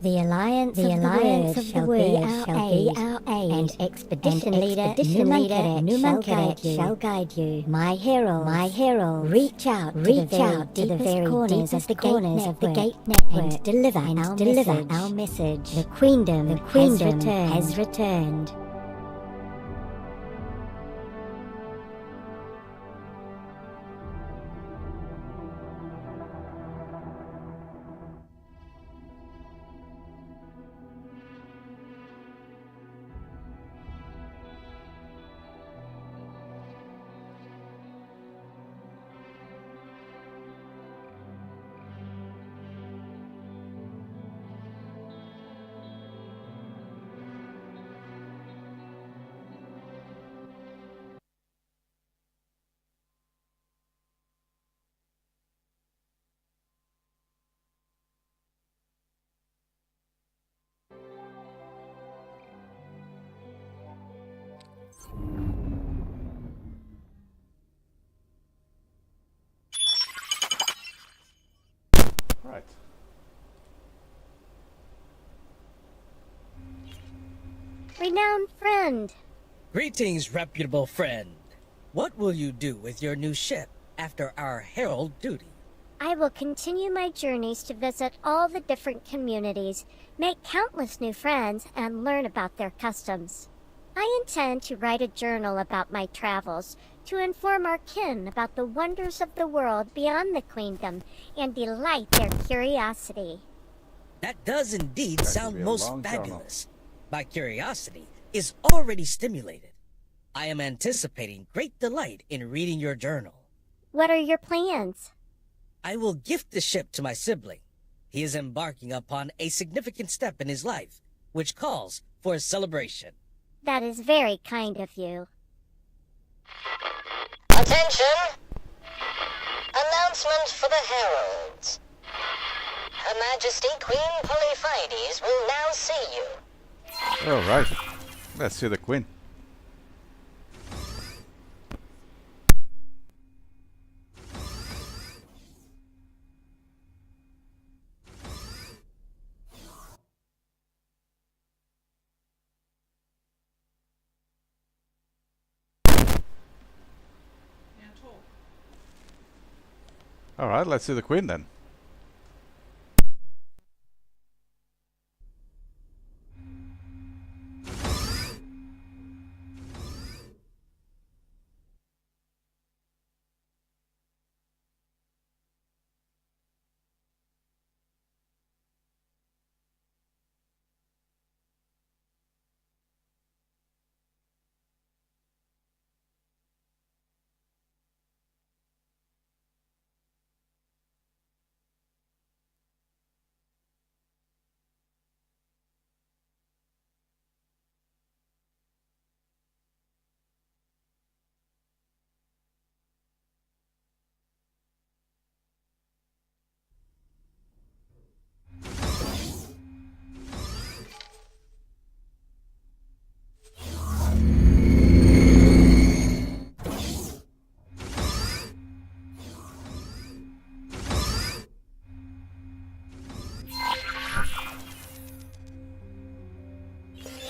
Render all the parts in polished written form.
The Alliance of the Word shall be our aid, and Expedition Leader Numankaret shall guide you. My hero, reach out to the very corners of the Gate Network, and deliver our message. The Queendom has returned. Right. Renowned friend. Greetings, reputable friend. What will you do with your new ship after our herald duty? I will continue my journeys to visit all the different communities, make countless new friends, and learn about their customs. I intend to write a journal about my travels, to inform our kin about the wonders of the world beyond the Queendom, and delight their curiosity. That does indeed sound most fabulous. My curiosity is already stimulated. I am anticipating great delight in reading your journal. What are your plans? I will gift the ship to my sibling. He is embarking upon a significant step in his life, which calls for a celebration. That is very kind of you. Attention! Announcement for the heralds. Her Majesty Queen Polyphides will now see you. Alright. Let's see the Queen. Alright, let's see the Queen then.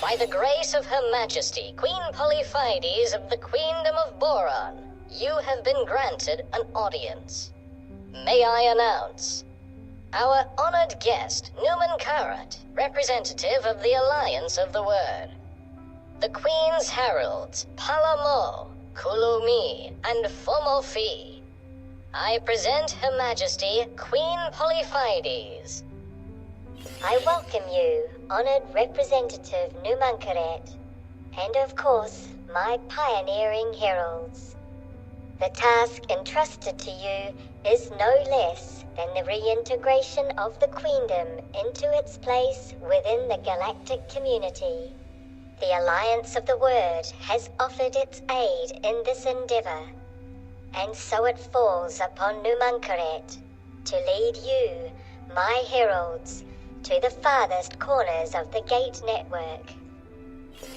By the grace of Her Majesty, Queen Polyphides of the Queendom of Boron, you have been granted an audience. May I announce our honored guest, Numankaret, representative of the Alliance of the Word. The Queen's heralds, Palamo, Kulumi, and Fomofi. I present Her Majesty, Queen Polyphides. I welcome you, honored representative Numankaret, and of course, my pioneering heralds. The task entrusted to you is no less than the reintegration of the Queendom into its place within the galactic community. The Alliance of the Word has offered its aid in this endeavor, and so it falls upon Numankaret to lead you, my heralds, to the farthest corners of the Gate Network.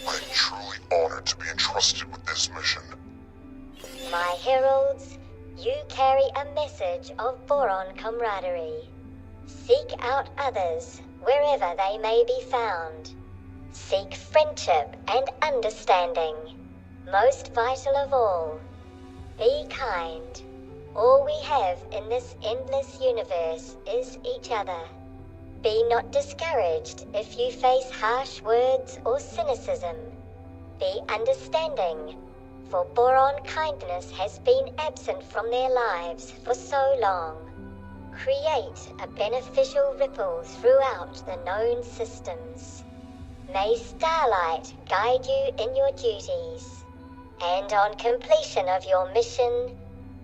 I'm truly honored to be entrusted with this mission. My heralds, you carry a message of Boron camaraderie. Seek out others wherever they may be found. Seek friendship and understanding. Most vital of all, be kind. All we have in this endless universe is each other. Be not discouraged if you face harsh words or cynicism. Be understanding, for Boron kindness has been absent from their lives for so long. Create a beneficial ripple throughout the known systems. May starlight guide you in your duties, and on completion of your mission,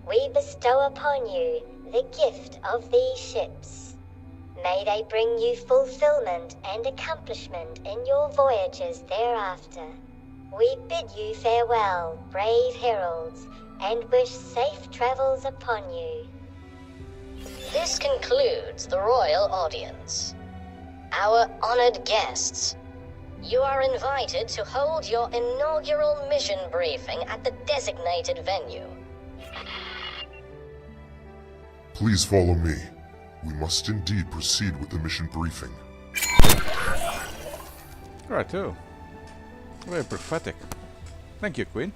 we bestow upon you the gift of these ships. May they bring you fulfillment and accomplishment in your voyages thereafter. We bid you farewell, brave heralds, and wish safe travels upon you. This concludes the royal audience. Our honored guests, you are invited to hold your inaugural mission briefing at the designated venue. Please follow me. We must indeed proceed with the mission briefing. Right, too. Very prophetic. Thank you, Queen.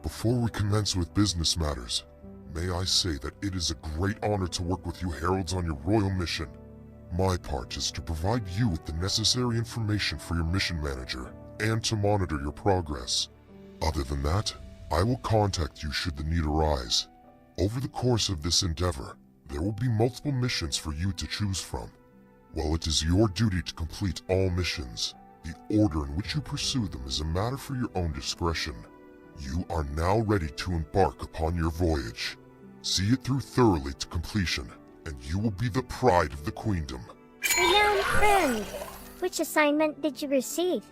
Before we commence with business matters, may I say that it is a great honor to work with you heralds on your royal mission. My part is to provide you with the necessary information for your mission manager and to monitor your progress. Other than that, I will contact you should the need arise. Over the course of this endeavor, there will be multiple missions for you to choose from. While it is your duty to complete all missions, the order in which you pursue them is a matter for your own discretion. You are now ready to embark upon your voyage. See it through thoroughly to completion, and you will be the pride of the Queendom. Renowned friend, which assignment did you receive?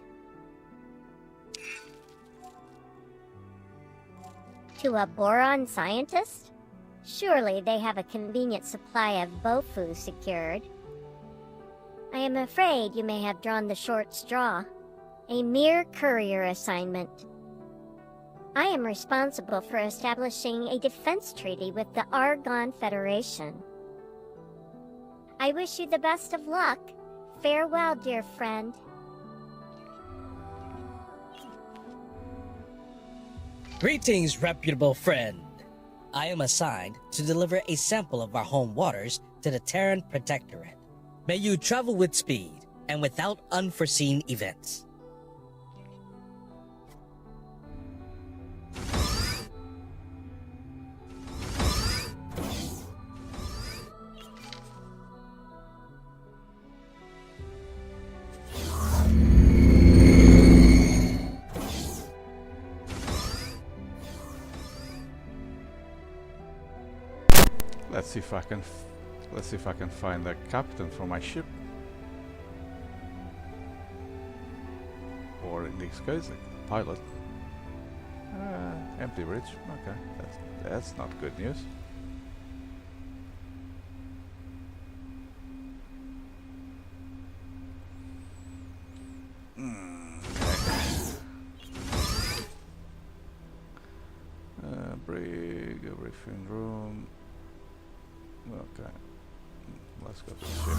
To a Boron scientist? Surely they have a convenient supply of Bofu secured. I am afraid you may have drawn the short straw. A mere courier assignment. I am responsible for establishing a defense treaty with the Argon Federation. I wish you the best of luck. Farewell, dear friend. Greetings, reputable friend. I am assigned to deliver a sample of our home waters to the Terran Protectorate. May you travel with speed and without unforeseen events. Let's see if I can find the captain for my ship. Or in this case, the pilot. Empty bridge. Okay, that's not good news. Brig, a briefing room. Okay, let's go to the ship.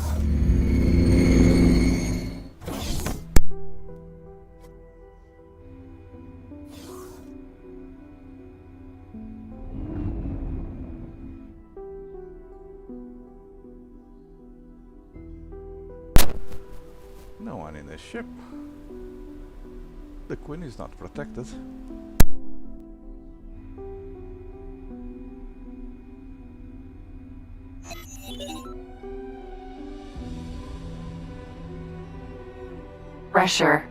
No one in the ship. The Queen is not protected. Pressure.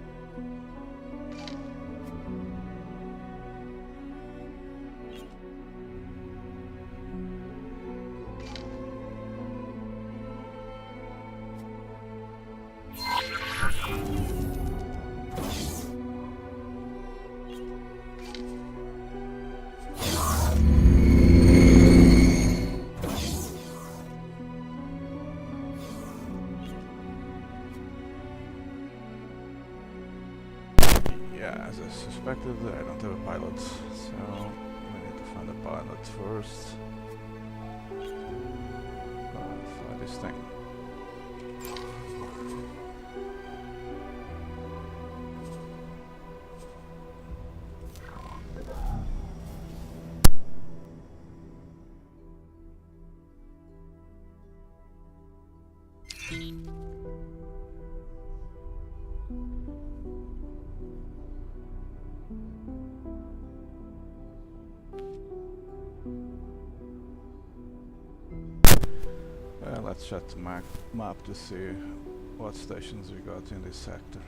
as I suspected, I don't have a pilot, so we need to find a pilot first. Fly this thing. Let's check the map to see what stations we got in this sector.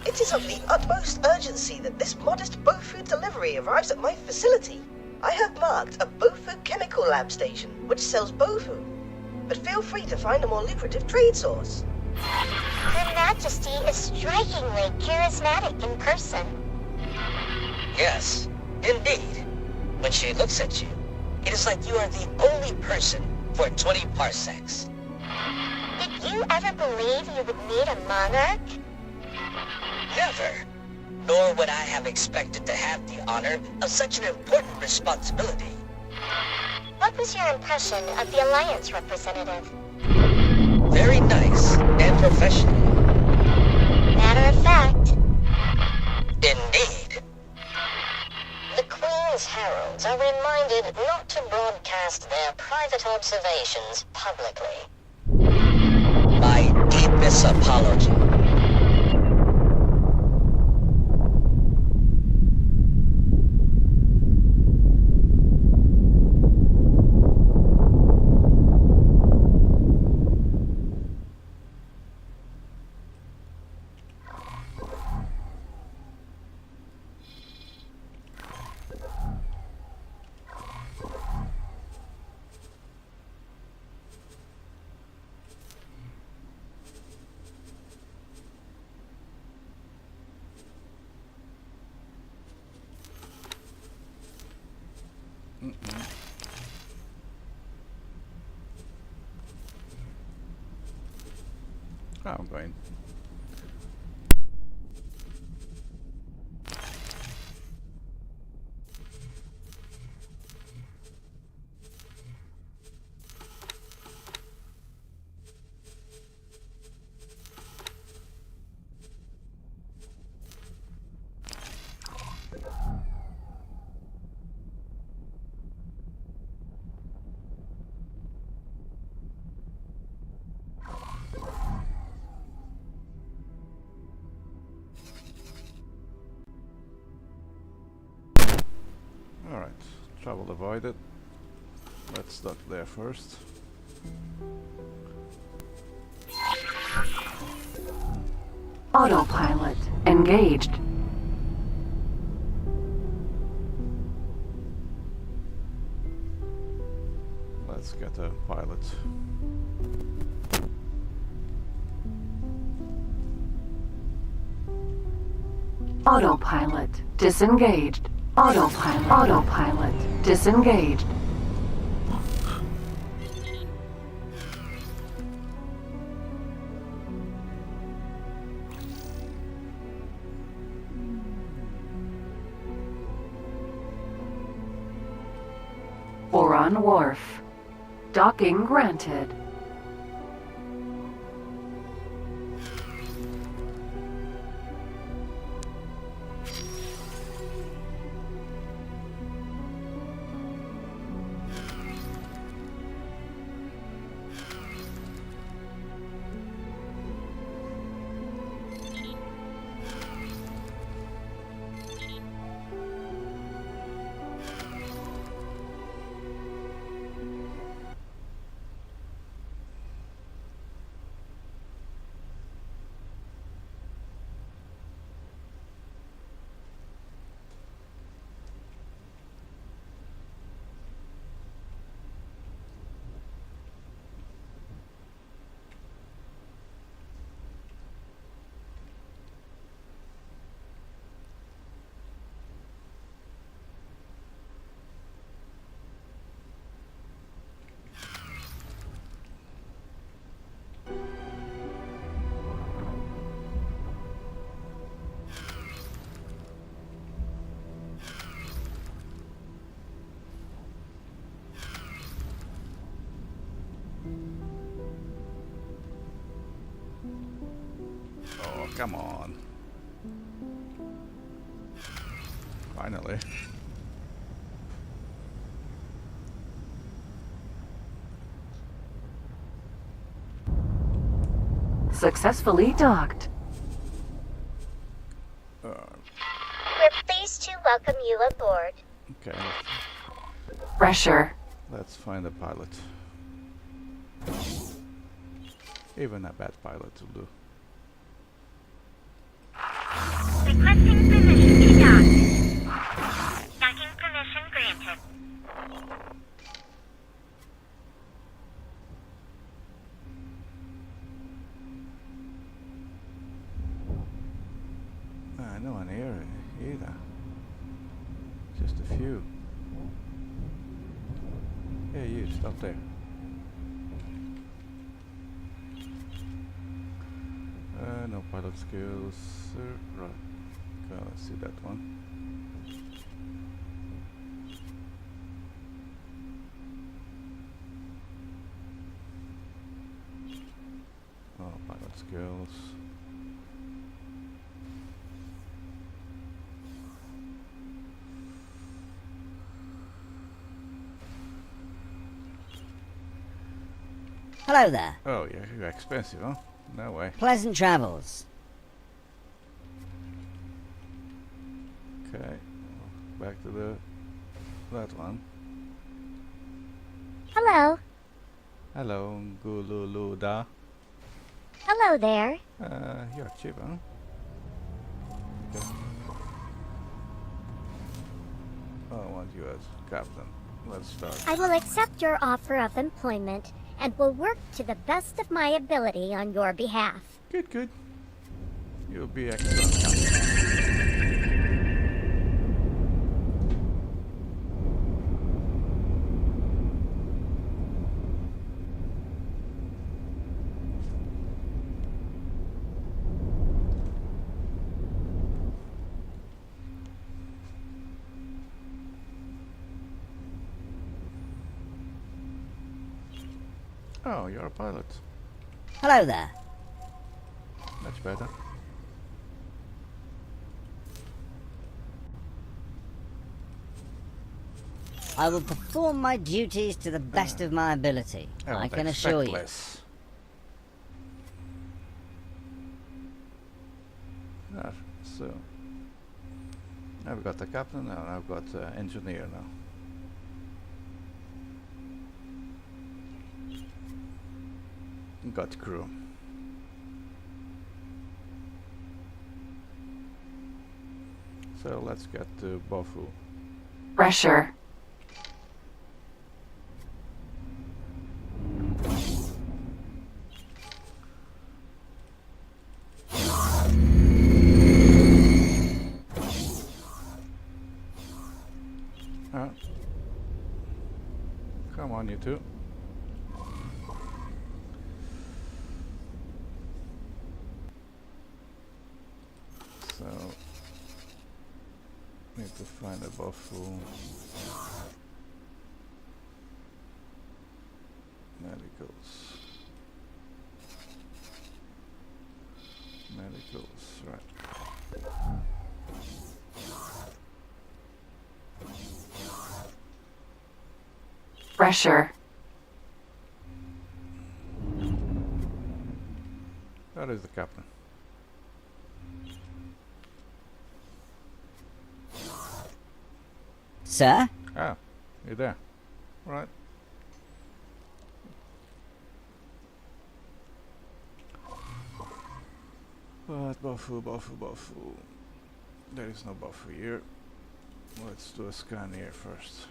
It is of the utmost urgency that this modest Bofu delivery arrives at my facility. I have marked a Bofu chemical lab station, which sells Bofu. But feel free to find a more lucrative trade source. Her Majesty is strikingly charismatic in person. Yes, indeed. When she looks at you, it is like you are the only person for 20 parsecs. Did you ever believe you would meet a monarch? Never. Nor would I have expected to have the honor of such an important responsibility. What was your impression of the Alliance representative? Very nice and professional. Matter of fact. Indeed. The Queen's heralds are reminded not to broadcast their private observations publicly. My deepest apology. Oh, I'm going. Alright, trouble avoided. Let's dock there first. Autopilot engaged. Let's get a pilot. Autopilot disengaged. Autopilot disengaged. Boron Wharf. Docking granted. come on. Finally. Successfully docked. We're pleased to welcome you aboard. Okay, Pressure. let's find a pilot. Even a bad pilot will do. Requesting permission to dock. Docking permission granted. No one here either. Just a few. Yeah, you stop there. No pilot skills. Right. Okay, let's see that one. Oh, pilot skills. Hello there. Oh, yeah, you're expensive, huh? No way. Pleasant travels. Okay, back to that one. Hello. Hello, Gululuda. Hello there. You're cheap, huh? Okay. Oh, I want you as captain. Let's start. I will accept your offer of employment and will work to the best of my ability on your behalf. Good, good. You'll be excellent captain. Oh, you're a pilot. Hello there. Much better. I will perform my duties to the best of my ability. I can assure you. Ah, so, I've got the captain and I've got the engineer now. Got crew. So let's get to Bofu. Pressure. Come on, you two. So, need to find a Bofu. Medicals. Medicals, right. Pressure. That is the captain. Sir? Ah, you're there. Right. But Bofu. There is no Bofu here. Let's do a scan here first.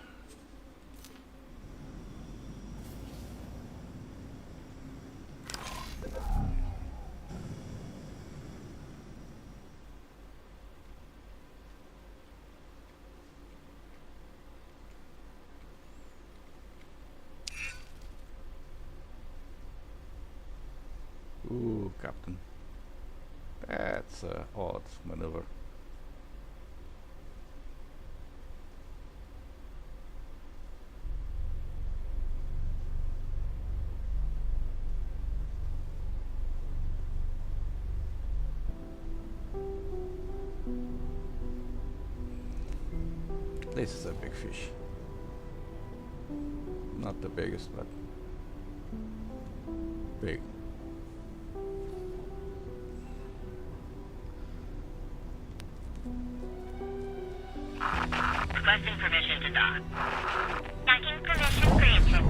Ooh, Captain. That's a odd maneuver. This is a big fish. Not the biggest, but big. Requesting permission to dock. Docking permission granted.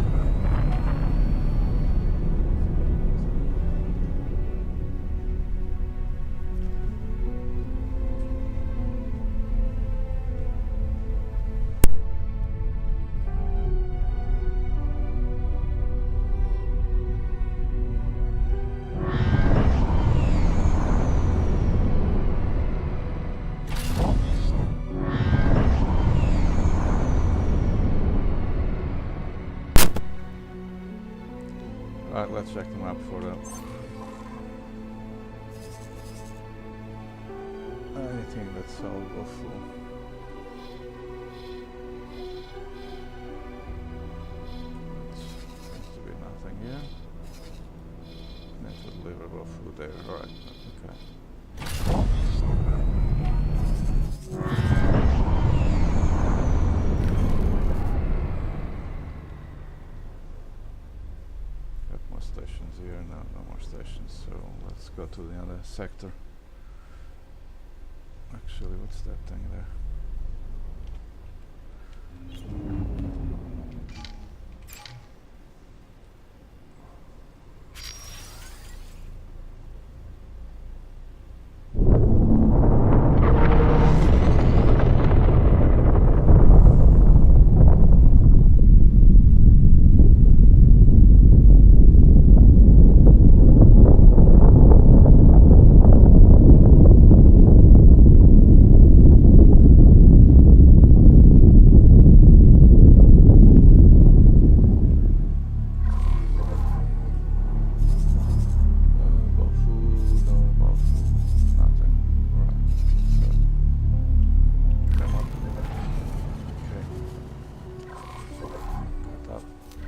Right, let's check the map for that. Anything that's solvable for. Seems to be nothing here. Net deliverable food there, right, okay. Stations here, no more stations, so let's go to the other sector. Actually, what's that thing there?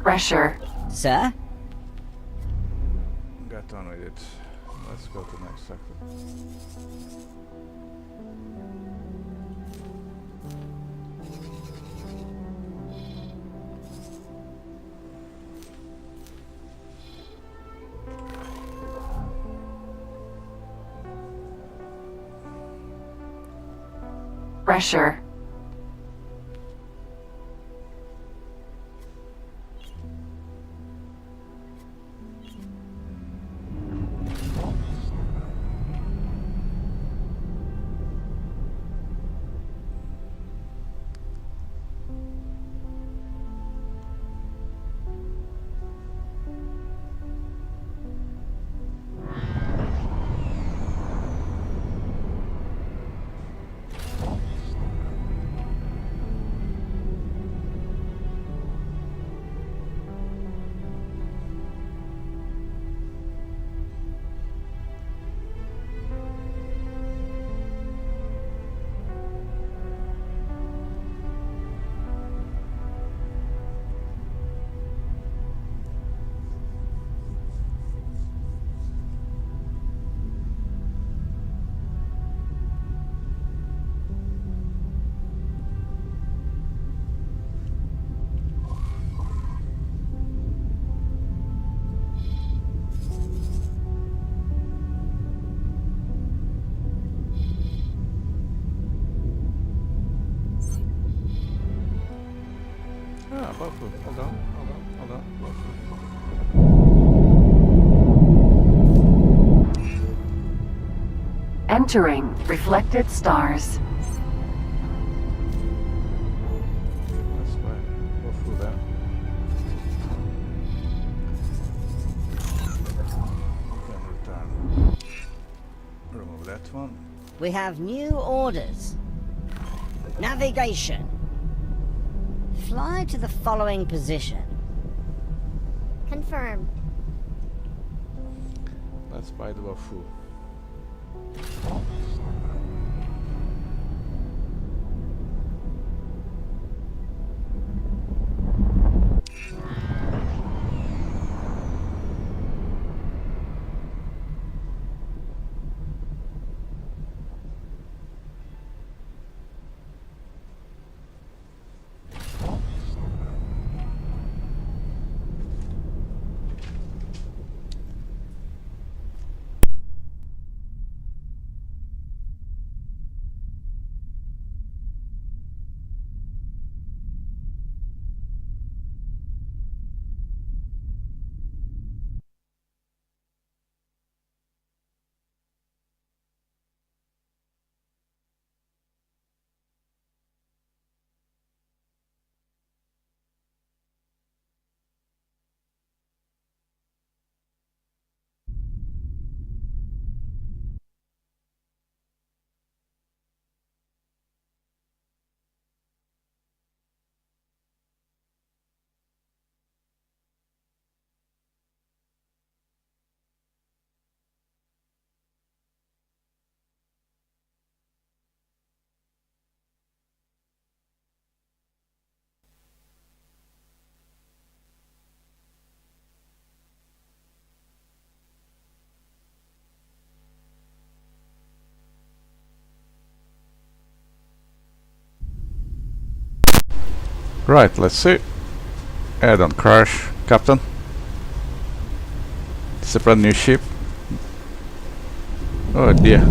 Pressure. Sir? Get on with it. Let's go to the next sector. Pressure. Bafu. Hold on. Bafu. Entering reflected stars. Let's go through that. Then return. Remove that one. We have new orders. Navigation. Fly to the following position. Confirmed. Let's buy the Bafu. Right, let's see. Don't crash, Captain. It's a brand new ship. Oh dear.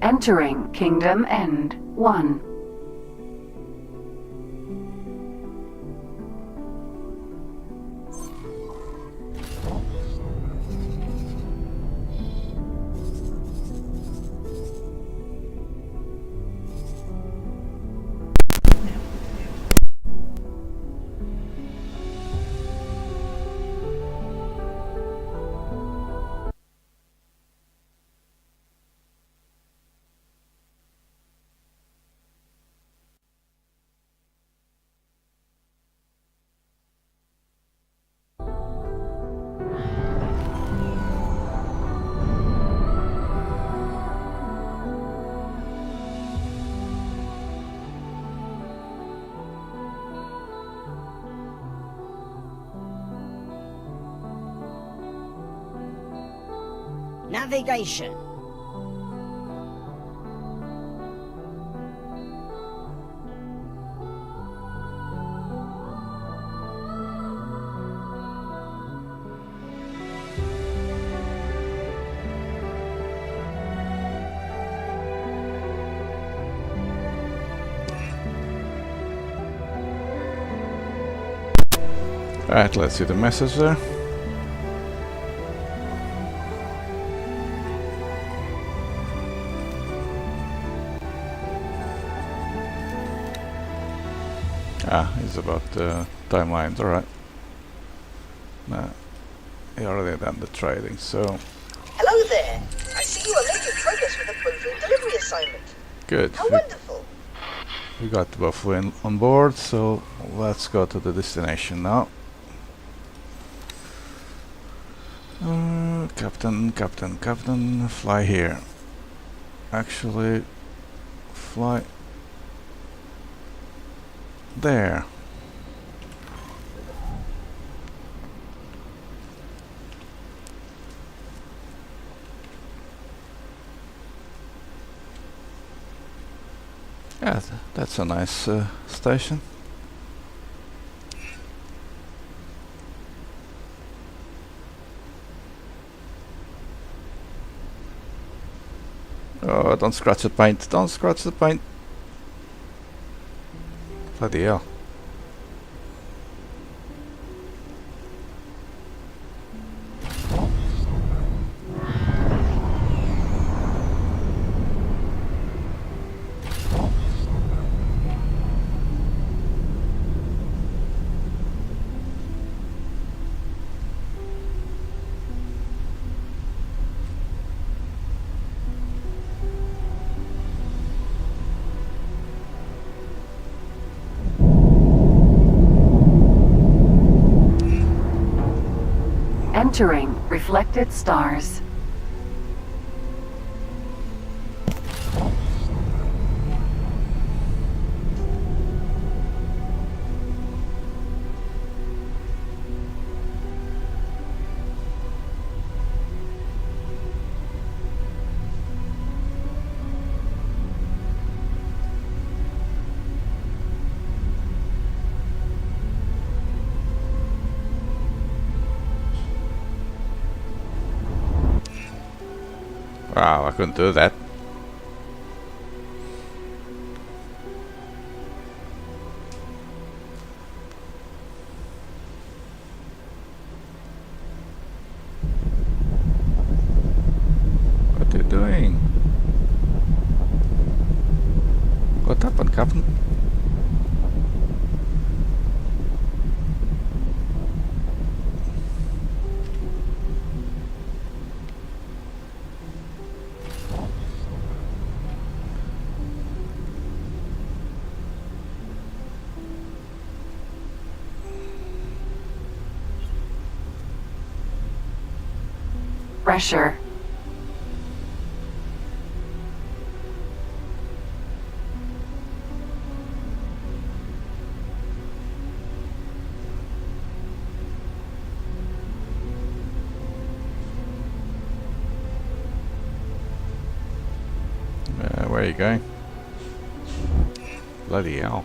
Entering Kingdom End 1. Navigation. Alright, let's see the message there. It's about timelines, alright. You already done the trading, so... Hello there! I see you are making progress with the Bofu delivery assignment. Good. How wonderful! We got the Bofu on board, so let's go to the destination now. Captain, fly here. Actually, fly there. Yeah, that's a nice station. Oh, don't scratch the paint, don't scratch the paint. Bloody hell. Entering Reflected Stars. Wow, I couldn't do that. What are you doing? What happened, Captain? Pressure. Where are you going? Bloody hell.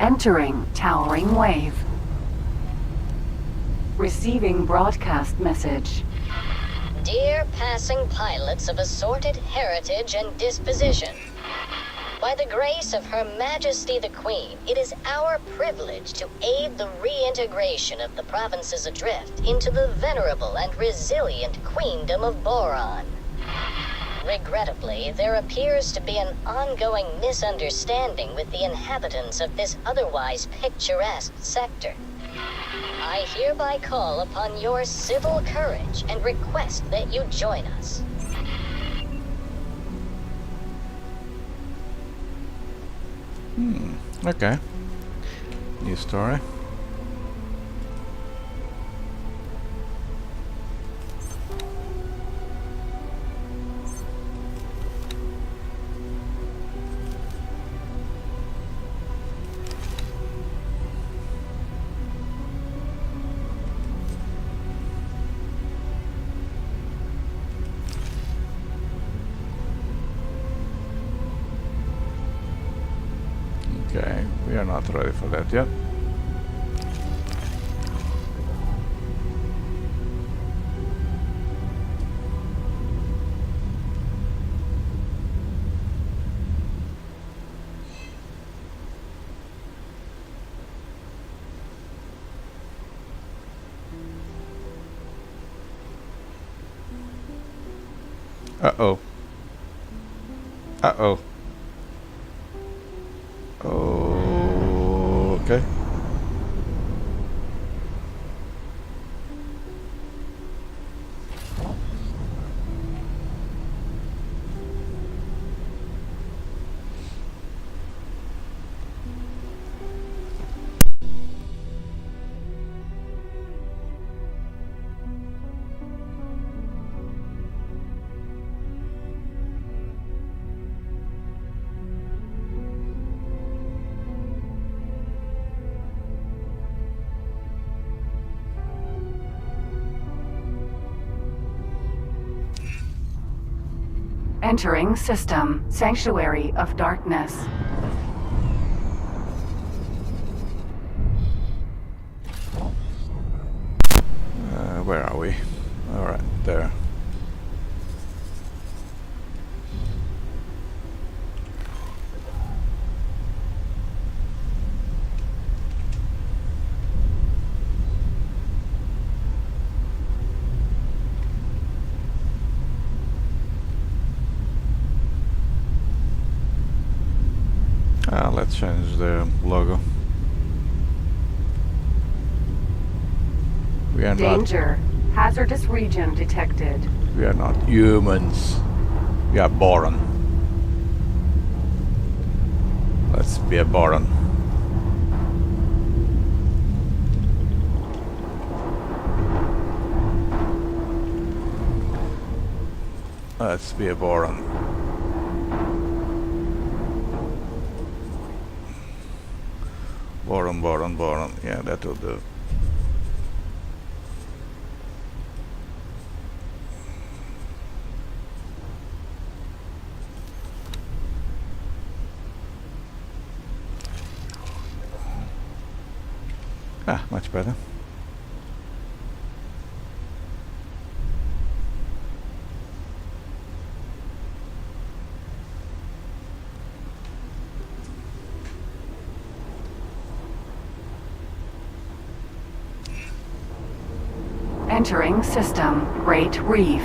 Entering towering wave. Receiving broadcast message. Dear passing pilots of assorted heritage and disposition, by the grace of Her Majesty the Queen, it is our privilege to aid the reintegration of the provinces adrift into the venerable and resilient Queendom of Boron. Regrettably, there appears to be an ongoing misunderstanding with the inhabitants of this otherwise picturesque sector. I hereby call upon your civil courage and request that you join us. Okay. New story. Okay, we are not ready for that yet. Uh-oh. Uh-oh. Okay. Entering system. Sanctuary of Darkness. Where are we? Alright, there. Let's change the logo. We are Danger. Hazardous region detected. We are not humans. We are Boron. Let's be a Boron. Let's be a Boron. Boron, Boron, Boron. Yeah, that will do. Ah, much better. Entering system. Great Reef.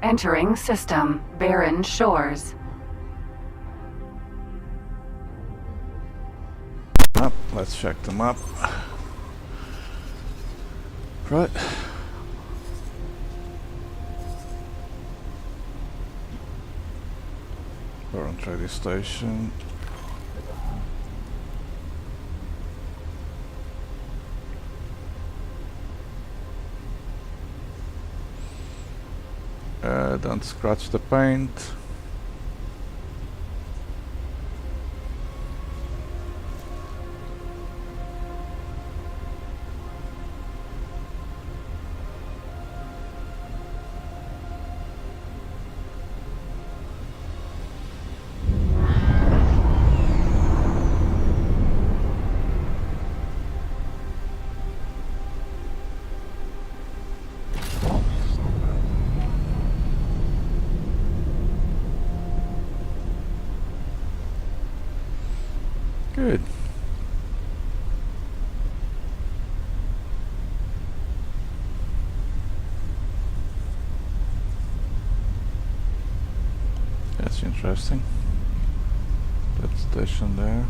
Entering system. Barren shores. Let's check them up. Right. Boron trading station. Don't scratch the paint. Good. That's interesting. That station there.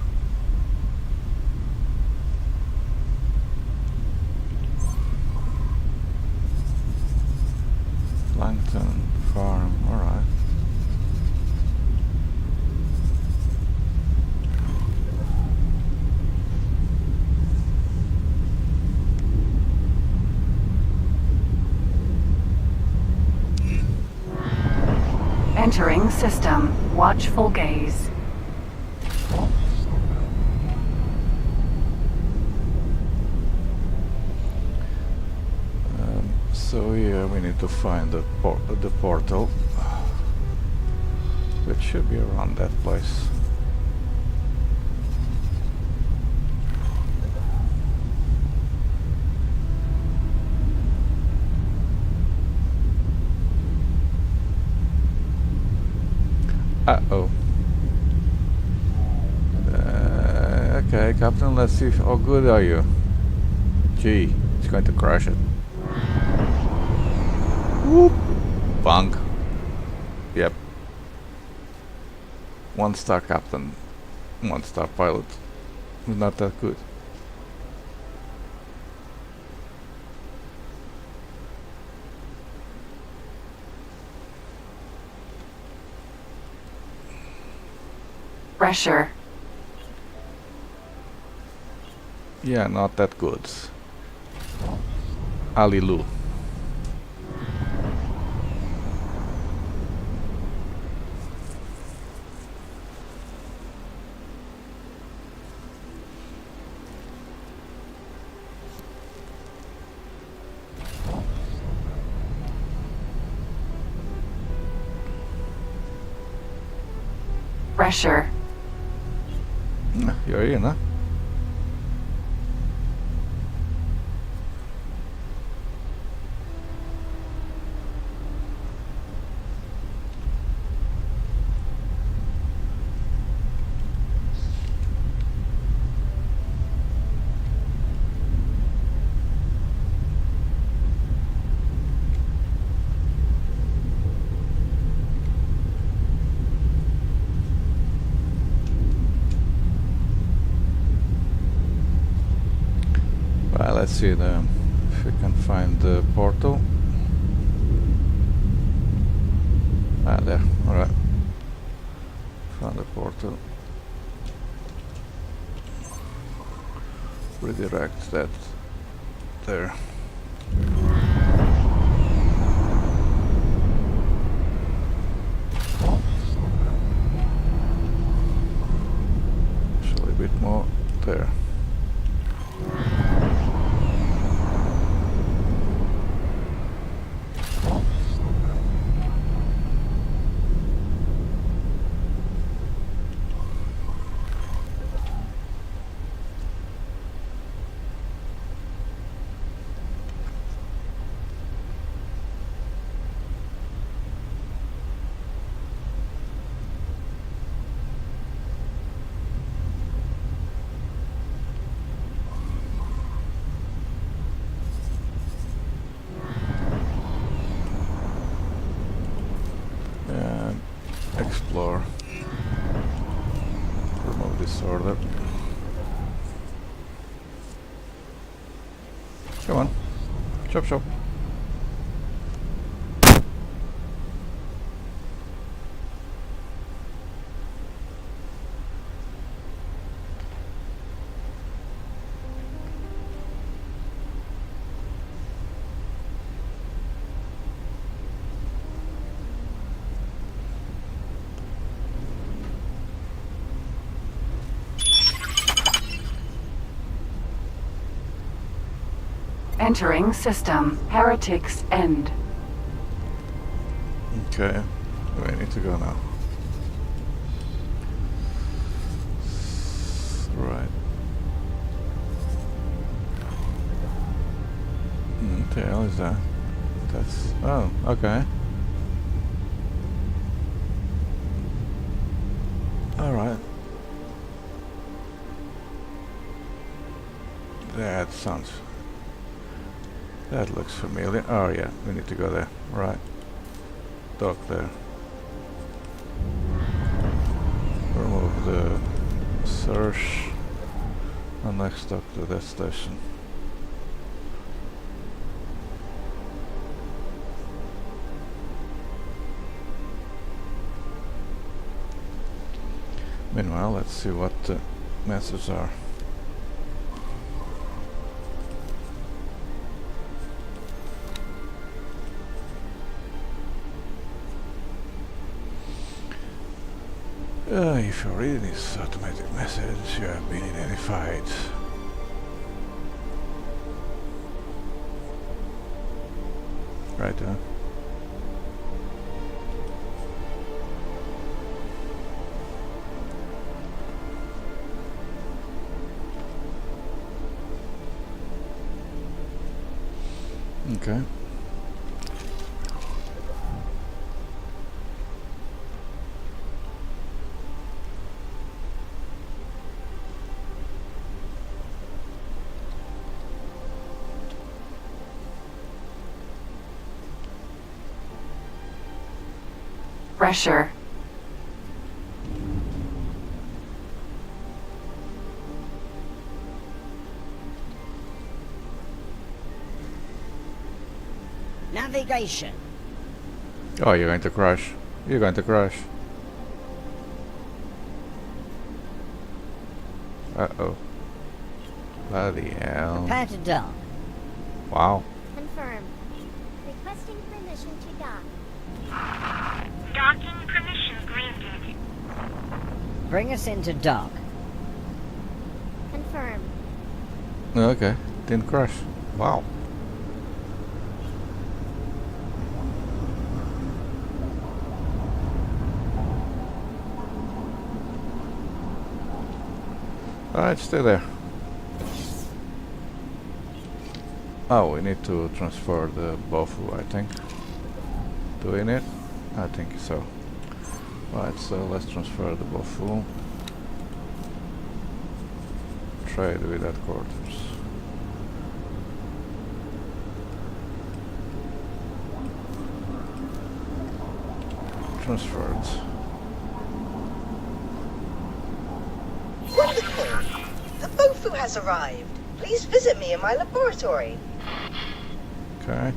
Plankton farm, alright. Entering system. Watchful gaze. So here we need to find the portal, which should be around that place. Uh-oh. Okay, Captain, let's see how good are you. Gee, it's going to crash it. Whoop! Bang. Yep. 1-star Captain, 1-star pilot. Not that good. Pressure. Yeah, not that good. Alilu. Pressure. You're in, huh? Let's see if we can find the portal. Ah, there. Alright. Found the portal. Redirect that there. Actually a bit more there. disorder. Come on. Chop chop. Entering system. Heretics end. Okay, we need to go now. Right. What the hell is that? That's... oh, okay. Alright. That sounds... that looks familiar. Oh yeah, we need to go there. Right. Dock there. Remove the search and next dock to that station. Meanwhile, let's see what the messages are. If you read this automatic message, you have been identified. Right, huh? Okay. Pressure. Navigation. Oh, you're going to crash. You're going to crash. Uh-oh. Bloody hell. Prepare to dock. Wow. Confirmed. Requesting permission to dock. Docking permission granted. Bring us into dock. Confirmed. Okay. Didn't crash. Wow. Alright, stay there. Oh, we need to transfer the Bofu, I think. Doing it? I think so. Right, so let's transfer the Bofu. Trade with headquarters. Transferred. Wonderful! The Bofu has arrived. Please visit me in my laboratory. Okay.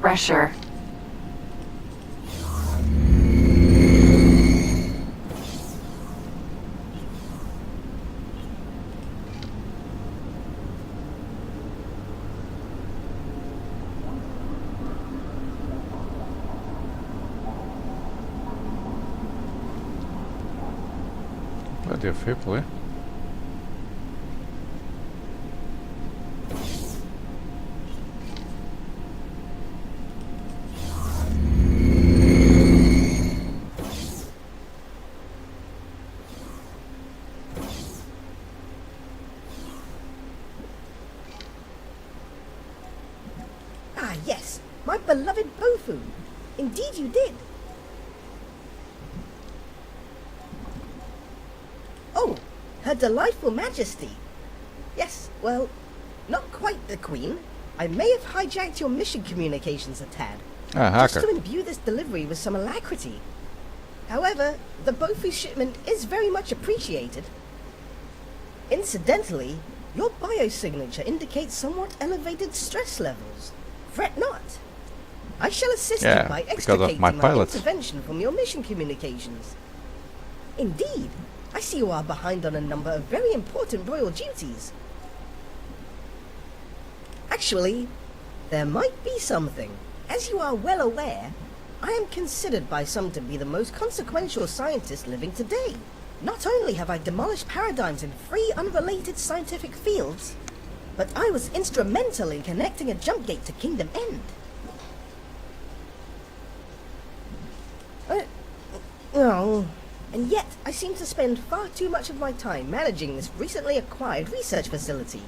Pressure. Plenty of people, eh? Ah, yes, my beloved Bofu. Indeed you did. Oh, Her Delightful Majesty. Yes, well, not quite the Queen. I may have hijacked your mission communications a tad. Ah, Just hacker. to imbue this delivery with some alacrity. However, the Bofu shipment is very much appreciated. Incidentally, your biosignature indicates somewhat elevated stress levels. Fret not. I shall assist you by extricating my intervention from your mission communications. Indeed, I see you are behind on a number of very important royal duties. Actually, there might be something. As you are well aware, I am considered by some to be the most consequential scientist living today. Not only have I demolished paradigms in 3 unrelated scientific fields, but I was instrumental in connecting a jump gate to Kingdom End. And yet, I seem to spend far too much of my time managing this recently acquired research facility.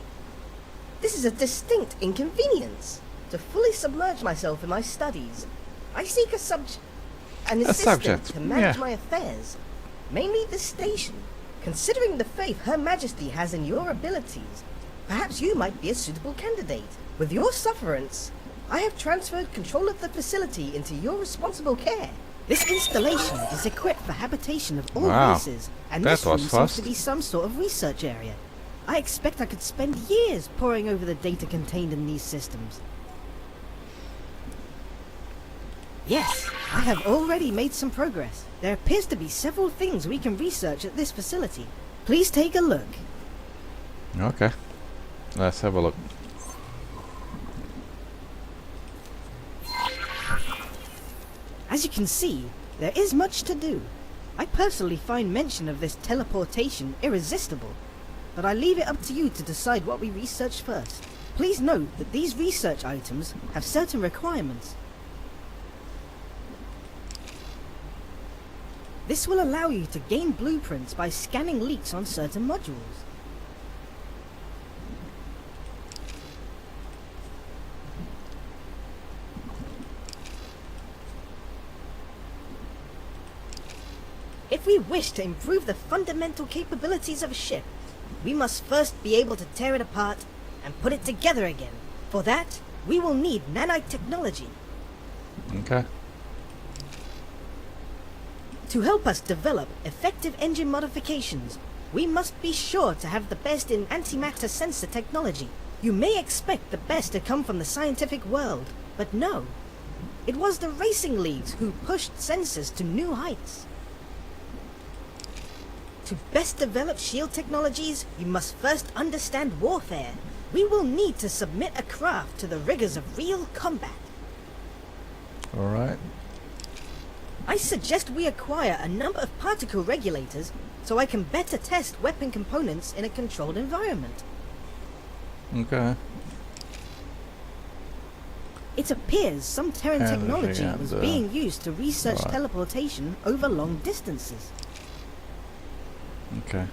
This is a distinct inconvenience. To fully submerge myself in my studies, I seek an assistant to manage my affairs. Mainly this station. Considering the faith Her Majesty has in your abilities, perhaps you might be a suitable candidate. With your sufferance, I have transferred control of the facility into your responsible care. This installation is equipped for habitation of all races, and this room seems to be some sort of research area. I expect I could spend years poring over the data contained in these systems. Yes, I have already made some progress. There appears to be several things we can research at this facility. Please take a look. Okay, let's have a look. As you can see, there is much to do. I personally find mention of this teleportation irresistible, but I leave it up to you to decide what we research first. Please note that these research items have certain requirements. This will allow you to gain blueprints by scanning leaks on certain modules. If we wish to improve the fundamental capabilities of a ship, we must first be able to tear it apart and put it together again. For that, we will need nanite technology. Okay. To help us develop effective engine modifications, we must be sure to have the best in antimatter sensor technology. You may expect the best to come from the scientific world, but no. It was the racing leagues who pushed sensors to new heights. To best develop shield technologies, you must first understand warfare. We will need to submit a craft to the rigors of real combat. Alright. I suggest we acquire a number of particle regulators so I can better test weapon components in a controlled environment. Okay. It appears some Terran technology was being used to research teleportation over long distances. Okay.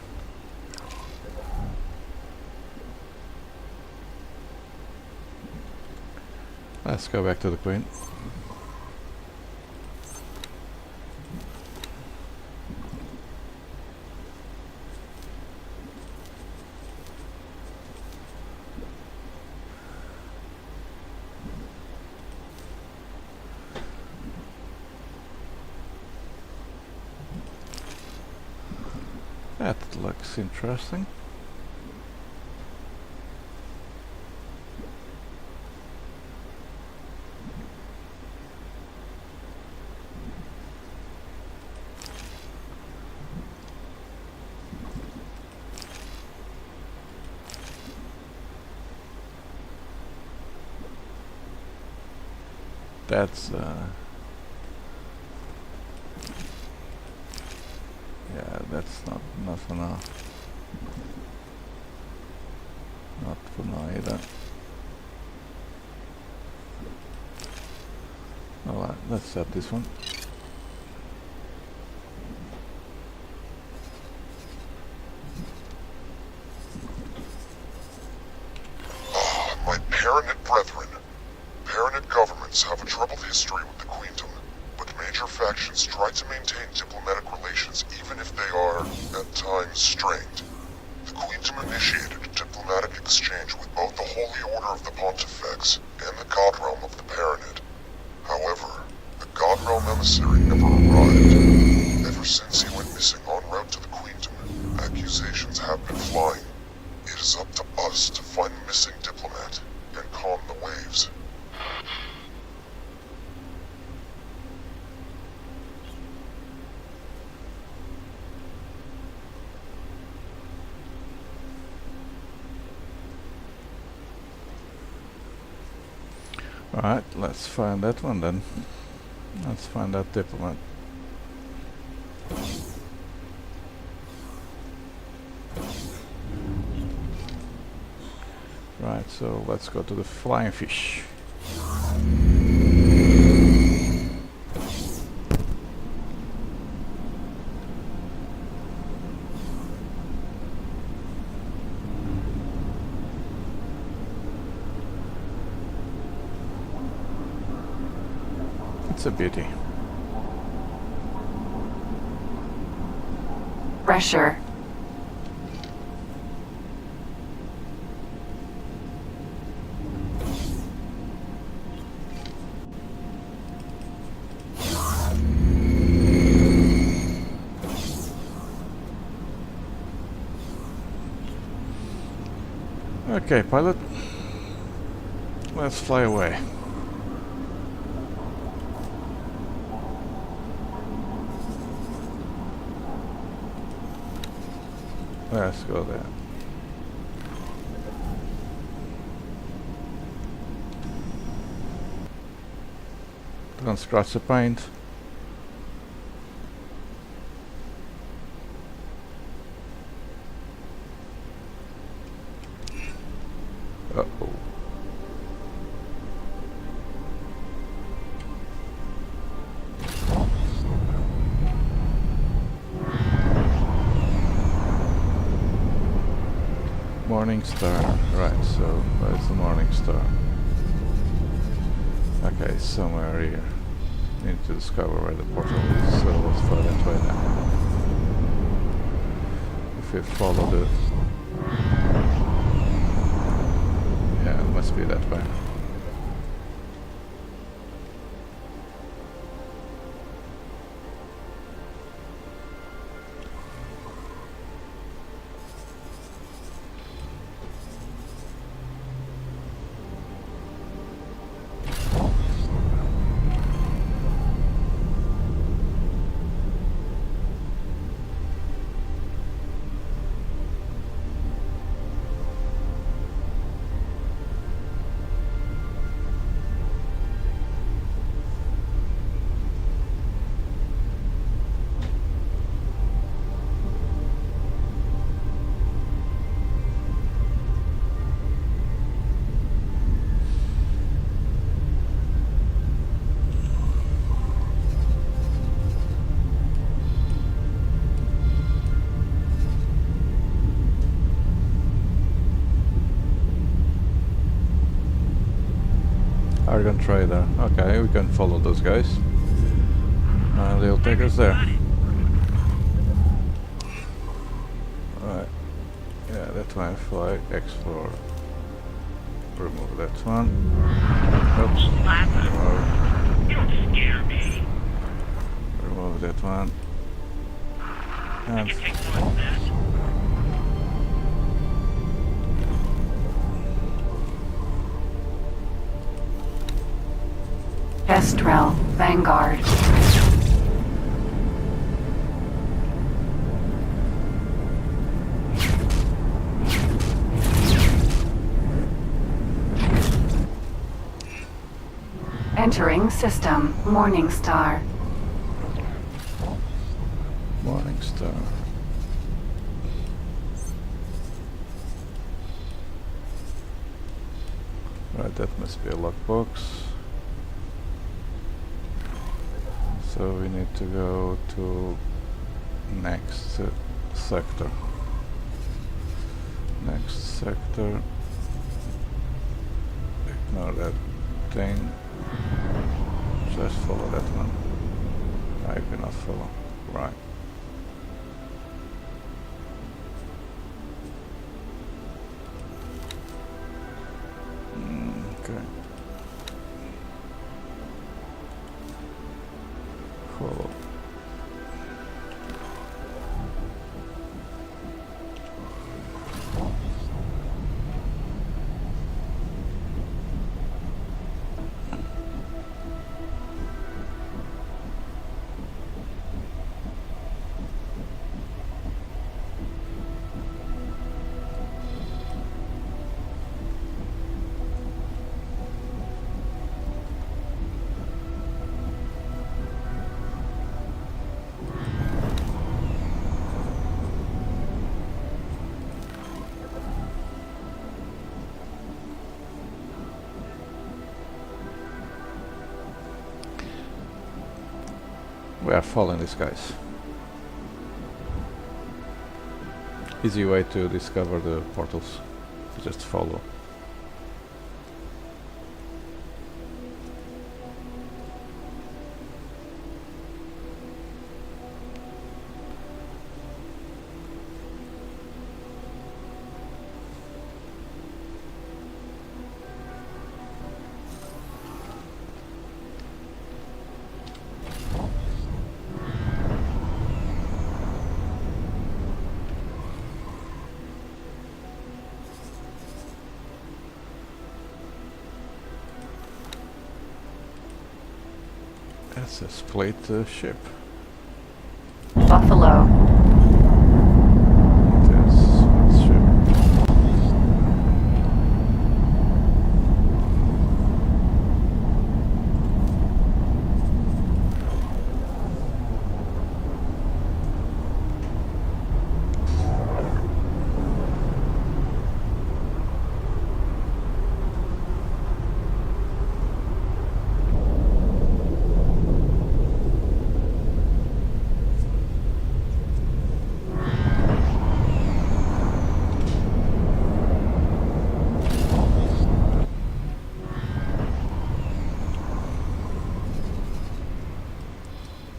Let's go back to the Queen. That looks interesting. That's yeah, that's not for now. Not for now either. Alright, let's set this one. My Paranet brethren. Paranet governments have a troubled history with the Queendom, but major factions try to maintain diplomatic relations even if they are, at times, strained. The Queendom initiated a diplomatic exchange with both the Holy Order of the Pontifex and the God Realm of the Paranet. However, the God Realm emissary never arrived. accusations have been flying. It is up to us to find the missing diplomat and calm the waves. Alright, let's find that one then. Let's find that diplomat. Right, so let's go to the flying fish. It's a beauty. Pressure. Okay, pilot. Let's fly away. Let's go there. Don't scratch the paint. Uh-oh. Morning star. Right, so where's the morning star? Okay, somewhere here. Need to discover where the portal is, so let's fly that way now. If we follow the... Yeah, it must be that way. Argon trader. Okay, we can follow those guys. They'll take us there. Alright. Yeah, that one. Fly, explore. Remove that one. Oops. Remove that one. And Kestrel, Vanguard. Entering system, Morning Star. Morning star. Right, that must be a lockbox. So we need to go to next sector. Next sector. Ignore that thing. Just follow that one. I cannot follow. Right. Okay. Follow. we are following these guys. Easy way to discover the portals. Just follow. It's a split ship. Buffalo. It is a split ship.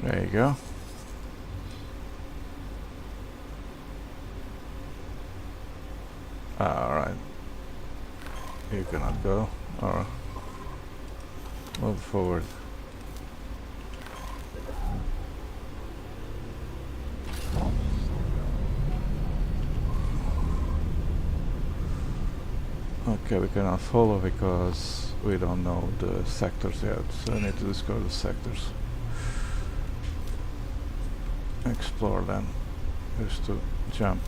There you go. Alright. You cannot go. Alright. Move forward. Okay, we cannot follow because we don't know the sectors yet, so I need to discover the sectors. Explore them. Here's to jump.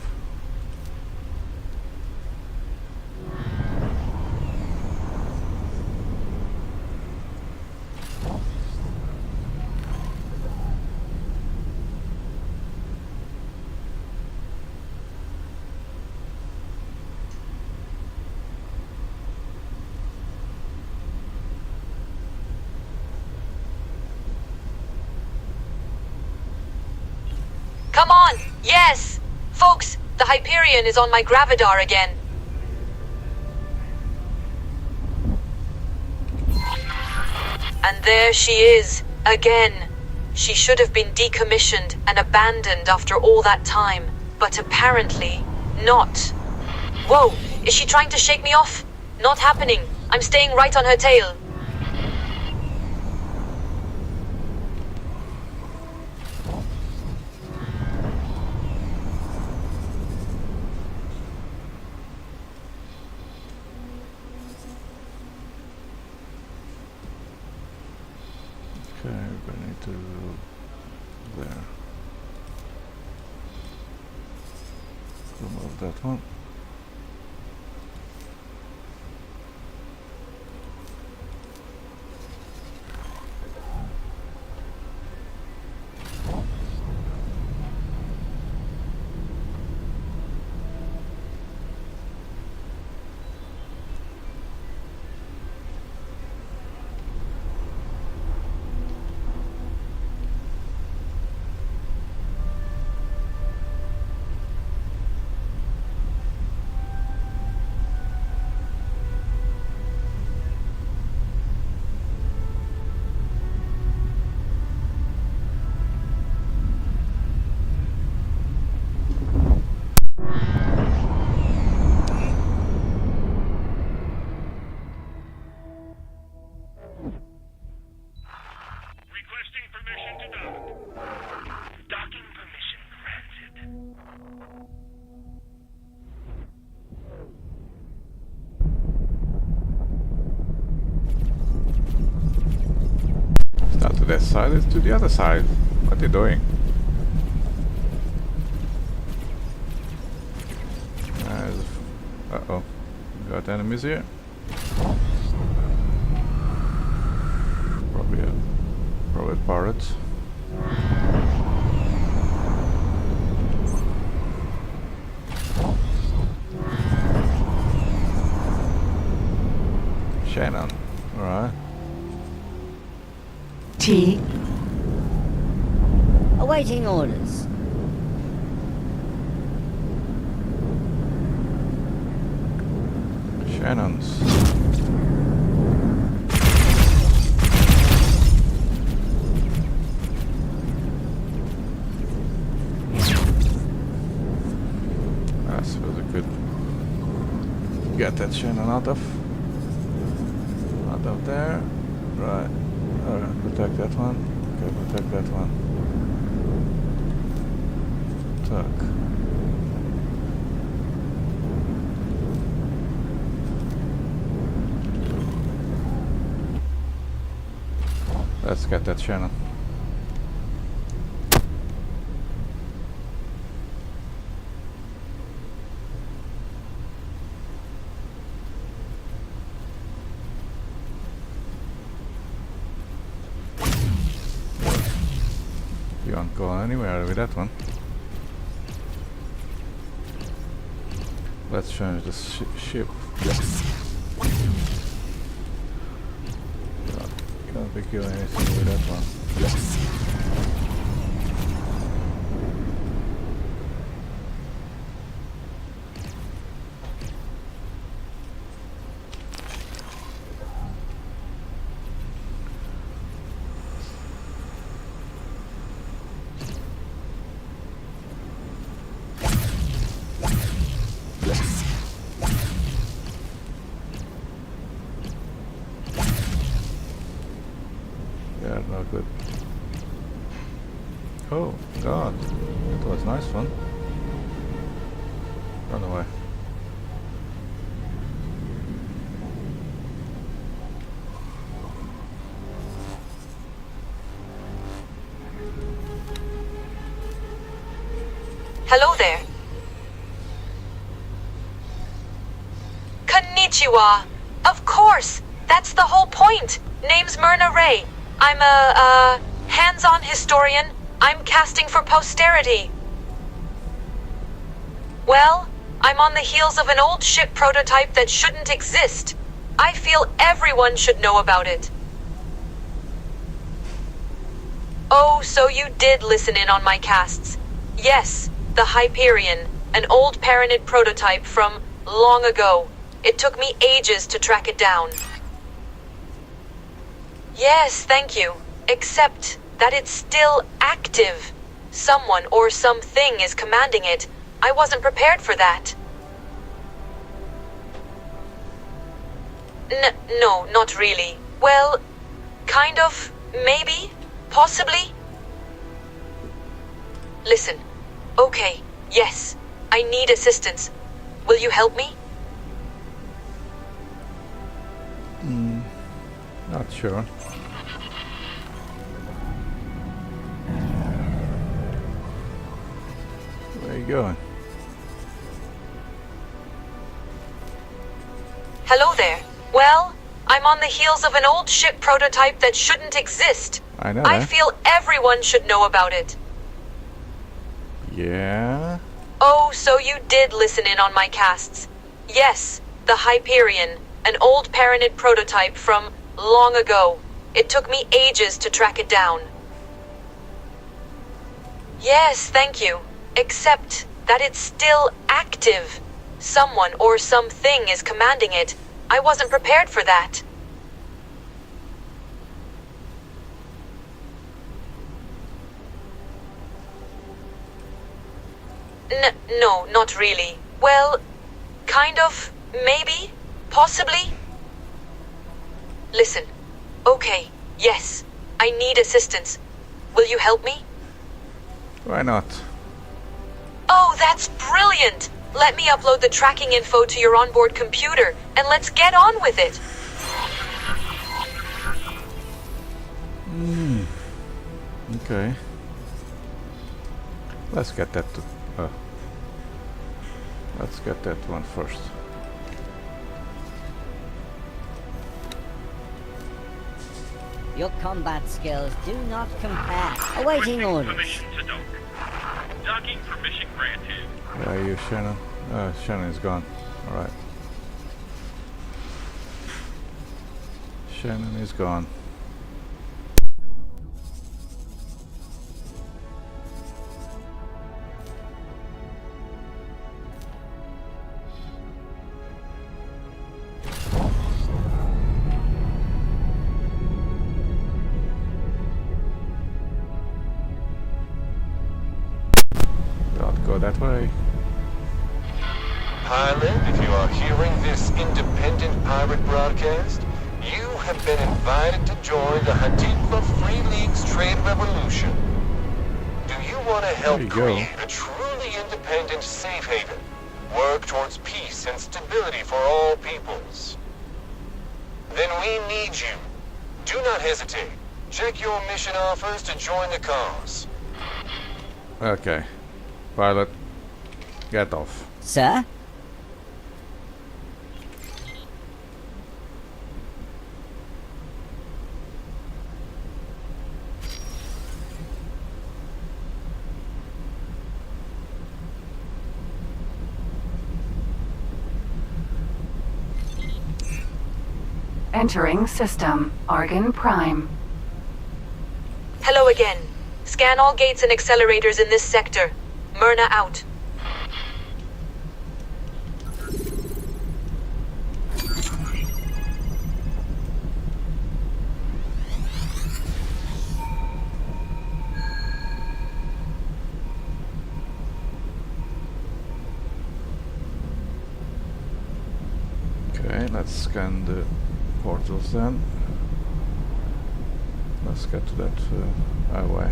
Come on! Yes! Folks, the Hyperion is on my gravidar again. And there she is, again. She should have been decommissioned and abandoned after all that time, but apparently not. Whoa, is she trying to shake me off? Not happening. I'm staying right on her tail. Okay, we need to there. Remove that one. To that side, it's to the other side. What are you doing? Uh-oh. Got enemies here? Probably pirates. Shannon. Alright. T. Awaiting orders. Shannon's. I suppose I could get that Shannon out of there. Right. Protect that one. Okay, protect that one. Tak. Let's get that Shannon. You won't go anywhere with that one. Let's change the ship. Can't be killing anything with that one. Yeah, not good. Oh god, that was nice one. Run away. Hello there. Konnichiwa. Of course, that's the whole point. Name's Myrna Ray. I'm a hands-on historian. I'm casting for posterity. Well, I'm on the heels of an old ship prototype that shouldn't exist. I feel everyone should know about it. Oh, so you did listen in on my casts. Yes, the Hyperion, an old Paranid prototype from long ago. It took me ages to track it down. Yes, thank you. Except that it's still active. Someone or something is commanding it. I wasn't prepared for that. No, not really. Well, kind of, maybe, possibly. Listen. Okay, yes. I need assistance. Will you help me? Not sure. Where are you going? Hello there. Well, I'm on the heels of an old ship prototype that shouldn't exist. I know I that. feel everyone should know about it. Yeah? Oh, so you did listen in on my casts. Yes, the Hyperion, an old Paranid prototype from long ago. It took me ages to track it down. Yes, thank you. Except that it's still active. Someone or something is commanding it. I wasn't prepared for that. No, not really. Well, kind of, maybe, possibly. Listen. Okay, yes. I need assistance. Will you help me? Why not? Oh, that's brilliant! Let me upload the tracking info to your onboard computer, and let's get on with it. Okay. Let's get that to... let's get that one first. Your combat skills do not compare. Awaiting orders. Permission to dock. Docking permission granted. Where are you, Shannon? Shannon is gone. Alright. Shannon is gone. go that way. Pilot, if you are hearing this independent pirate broadcast, you have been invited to join the Hatifa Free League's trade revolution. Do you want to help create a truly independent safe haven? Work towards peace and stability for all peoples? Then we need you. Do not hesitate. Check your mission offers to join the cause. Okay. Pilot, get off. Sir? Entering system, Argon Prime. Hello again. Scan all gates and accelerators in this sector. Myrna out. Okay, let's scan the portals then. Let's get to that highway.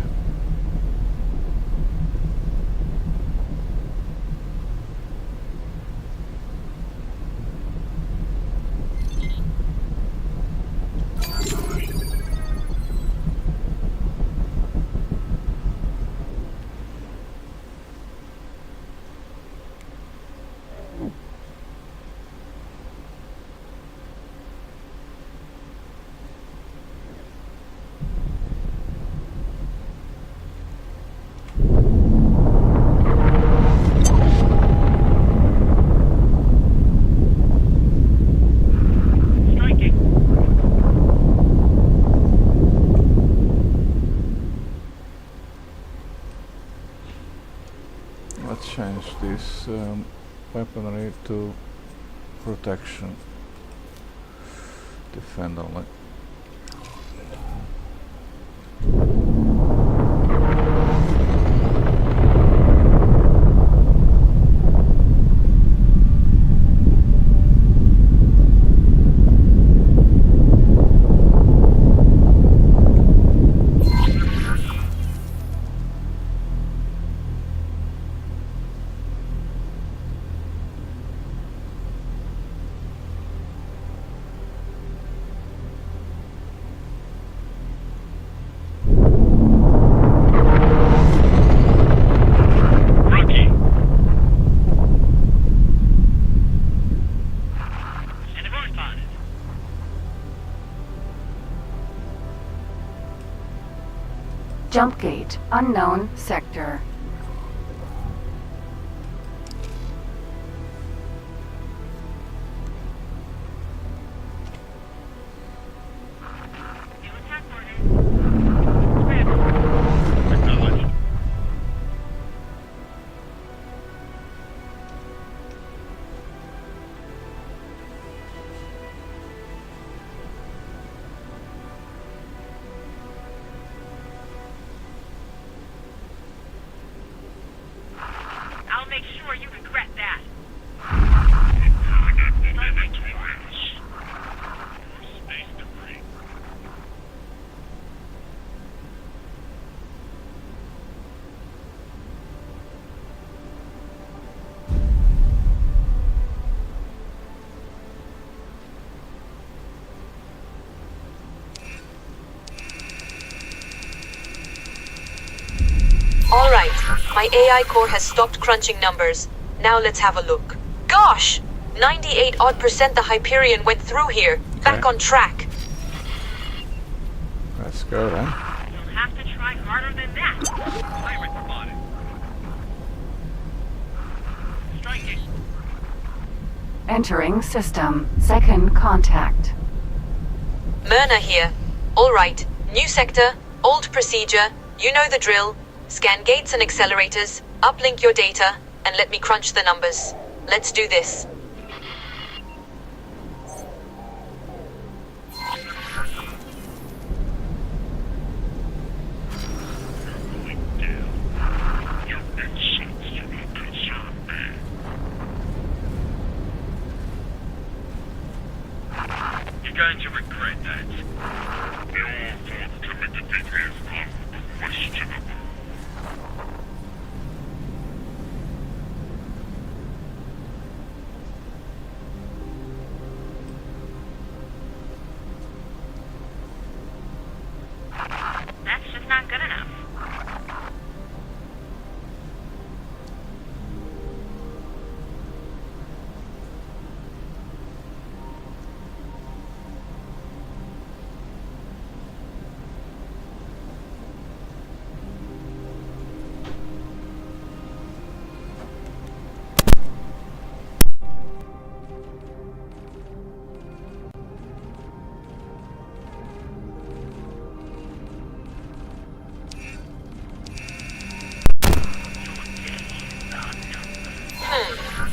Let's change this weaponry to protection. Defend only. Jump gate, unknown sector. I'll make sure you regret that. Space debris. All right. My AI core has stopped crunching numbers. Now let's have a look. Gosh! 98% the Hyperion went through here. Back on track. Let's go then. You'll have to try harder than that. Pirate spotted. Striking. Entering system, second contact. Myrna here. All right. New sector, old procedure. You know the drill. Scan gates and accelerators, uplink your data, and let me crunch the numbers. Let's do this. You're going down. You've been shot, Jimmy. You're going to regret that. Your forthcoming details are questionable. That's just not good enough.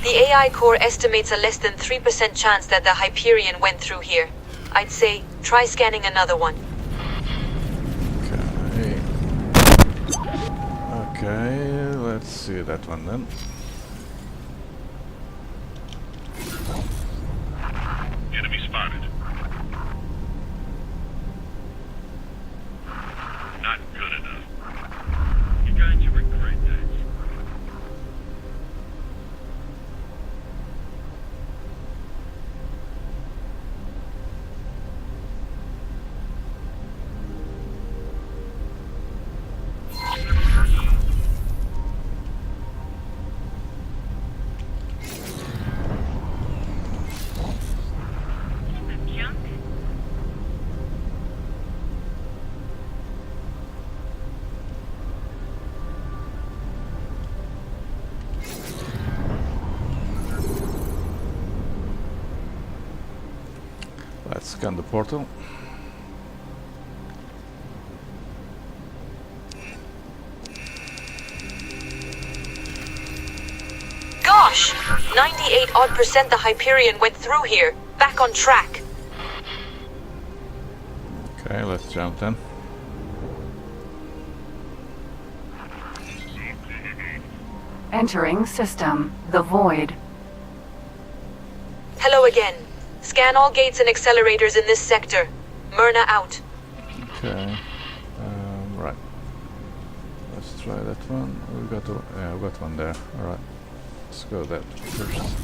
The AI core estimates a less than 3% chance that the Hyperion went through here. I'd say, try scanning another one. Okay, let's see that one then. Enemy spotted. Not good enough. You're going to regret that. Let's scan the portal. Gosh! 98% the Hyperion went through here. Back on track. Okay, let's jump then. Entering system. The Void. Hello again. Scan all gates and accelerators in this sector. Myrna out. Okay. Right. Let's try that one. We got one there. All right. Let's go that first.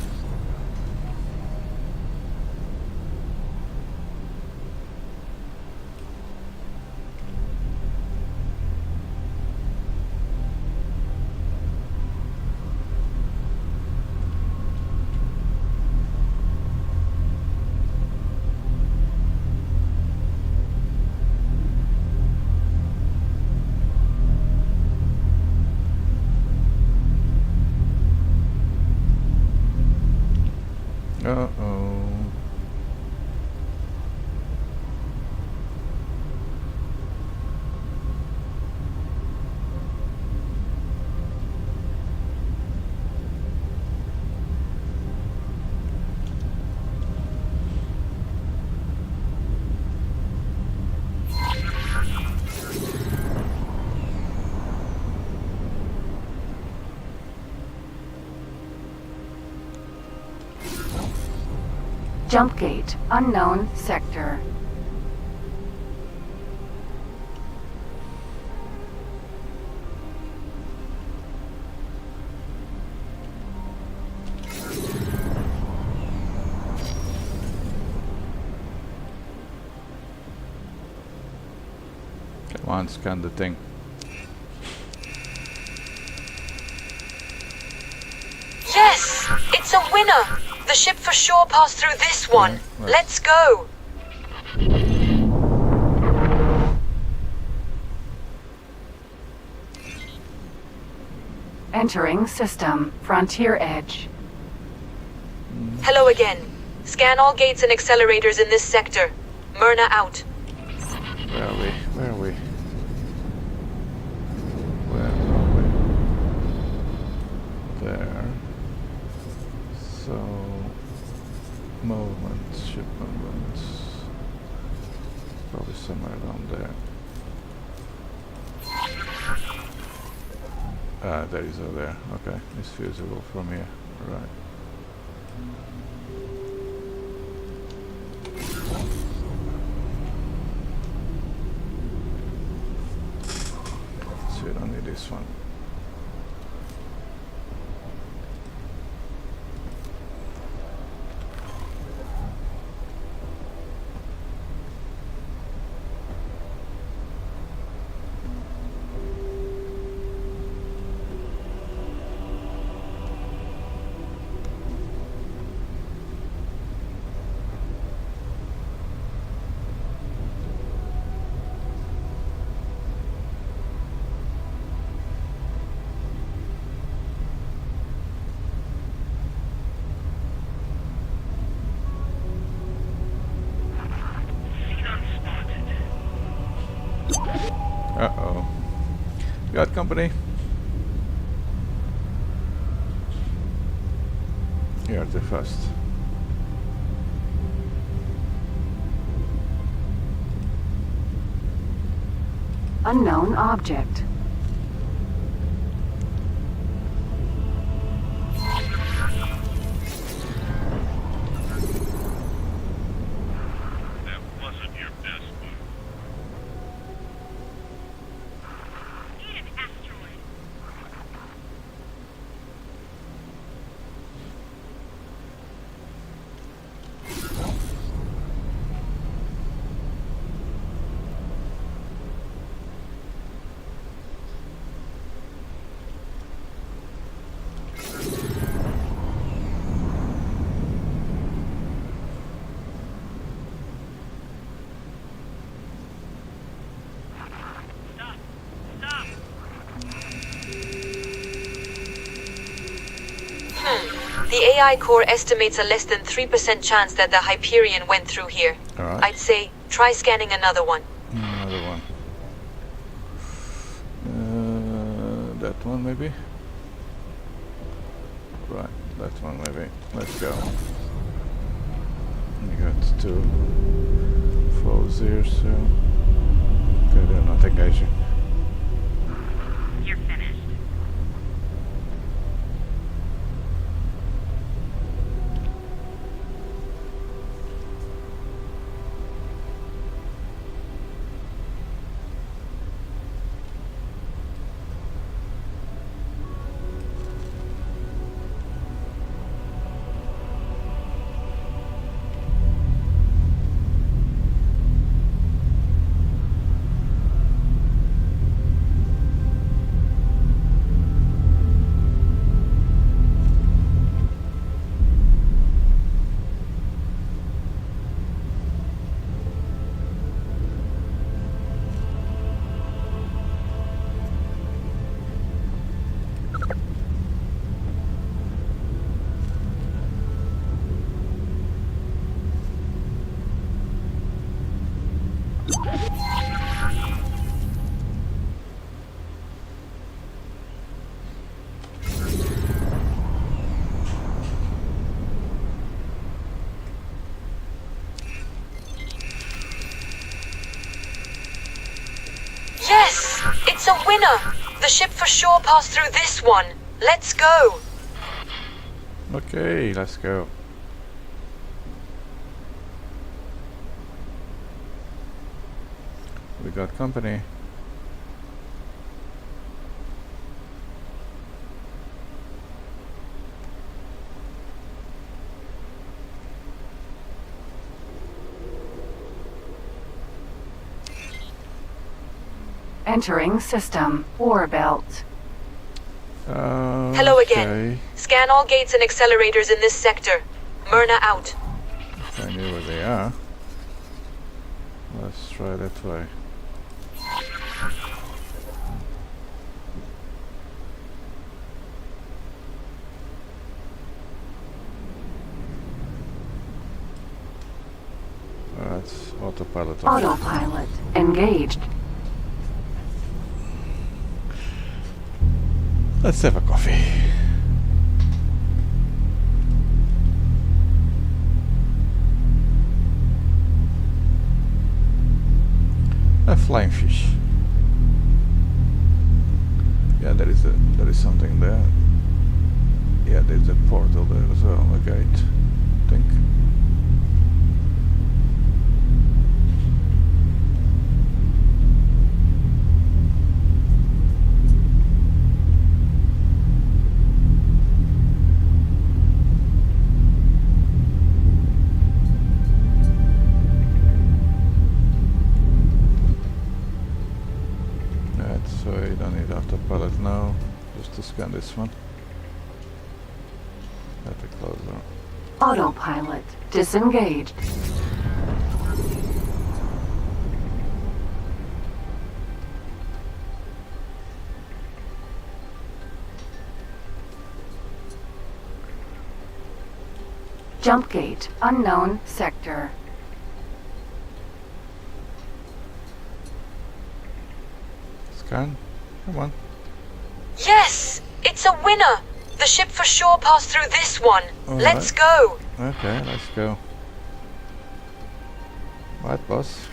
Uh-oh. Jump gate. Unknown sector. Come on, scan the thing. Yes! It's a winner! The ship for sure passed through this one. Yeah, Let's go! Entering system. Frontier edge. Hello again. Scan all gates and accelerators in this sector. Myrna out. Where are we? Where are we? Where are we? There. So, movement, ship movements. Probably somewhere around there. Ah, there is over there. Okay, it's feasible from here. Right. we don't need this one. Uh-oh. Got company. You're the first. Unknown object. That wasn't your best move. Need an asteroid. The AI core estimates a less than 3% chance that the Hyperion went through here. Alright. I'd say try scanning another one. Another one. That one maybe? Right, that one maybe. Let's go. We got 2 foes here, so... Okay, they're not engaging. You're finished. Yes! It's a winner! The ship for sure passed through this one. Let's go! Okay, let's go. We got company. Entering system. Ore belt. Hello again. Scan all gates and accelerators in this sector. Myrna out. If I knew where they are. Let's try that way. That's autopilot. Autopilot. Engaged. Let's have a coffee. A flying fish. Yeah, there is something there. Yeah, there's a portal there as well, a gate, I think. this one. Have to close them. Autopilot disengaged. Jump gate, unknown sector. Scan. Come on. Yes! It's a winner! The ship for sure passed through this one. Let's go! Okay, let's go. Right, boss.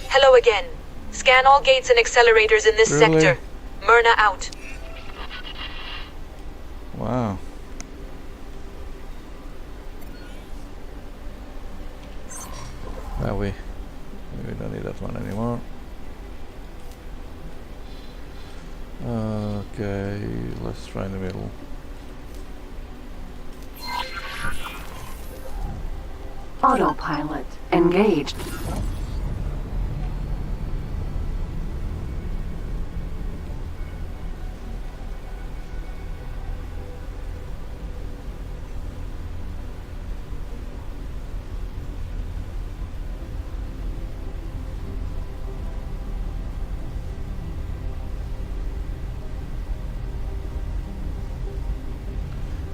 Hello again. Scan all gates and accelerators in this sector. Myrna out. Wow. Well, we don't need that one anymore. Okay, let's try in the middle. Autopilot engaged.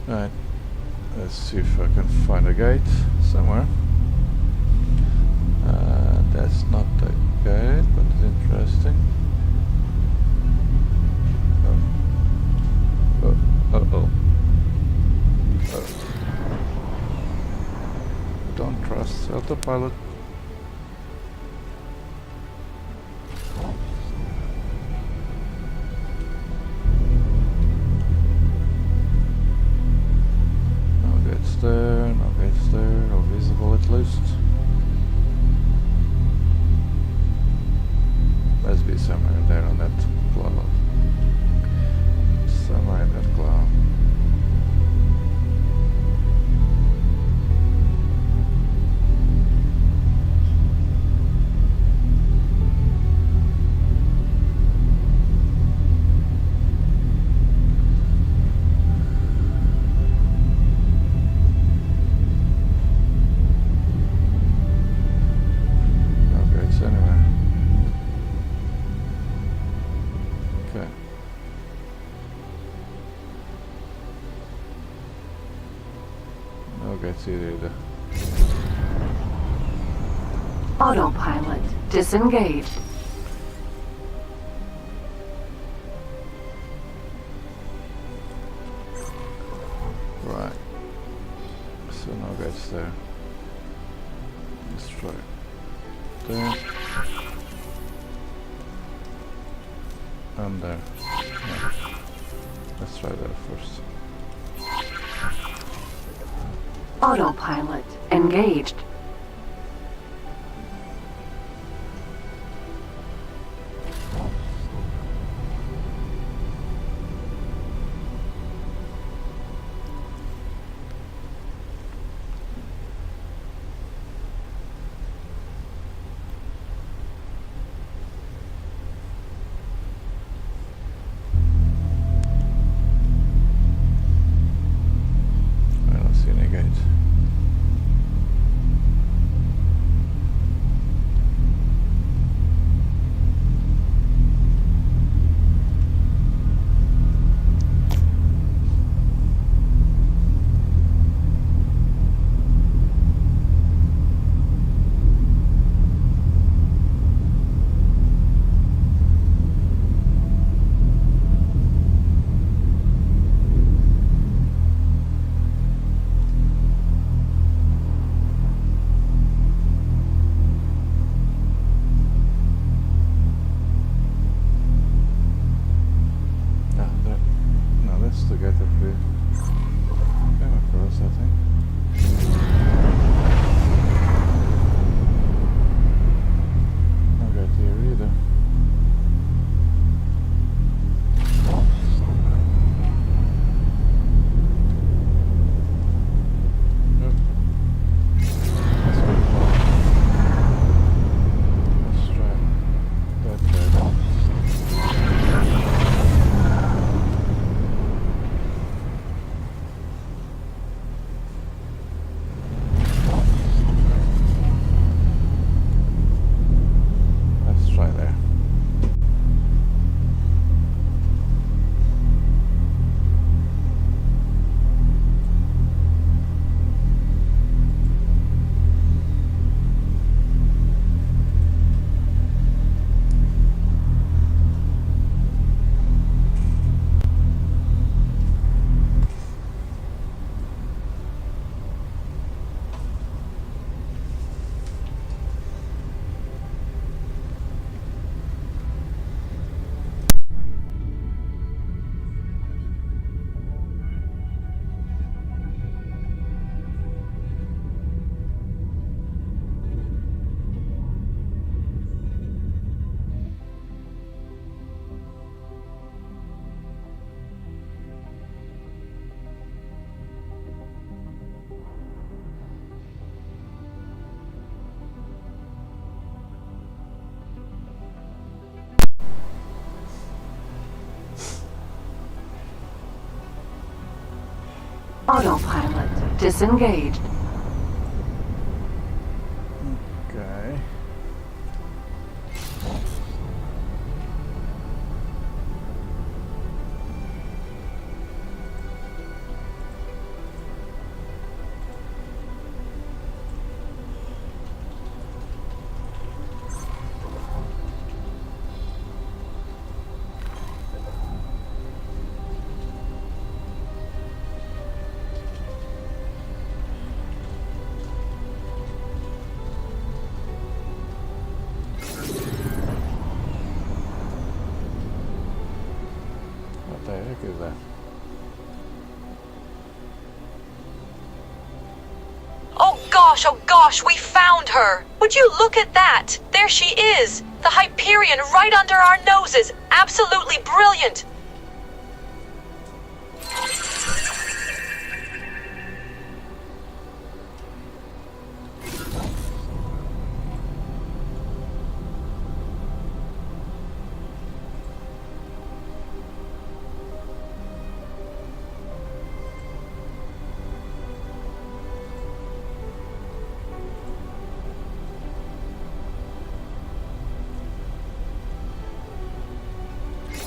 Right, let's see if I can find a gate somewhere. That's not the gate, but it's interesting. Oh. Don't trust autopilot. No gates there, or visible at least. Must be somewhere there on that cloud. Somewhere in that cloud. Either. Autopilot disengaged. Right. So no gates there. Let's try there. And there. Yeah. Let's try that first. Autopilot engaged. Autopilot disengaged. Okay. What the heck is that? Oh gosh, we found her! Would you look at that? There she is! The Hyperion right under our noses! Absolutely brilliant!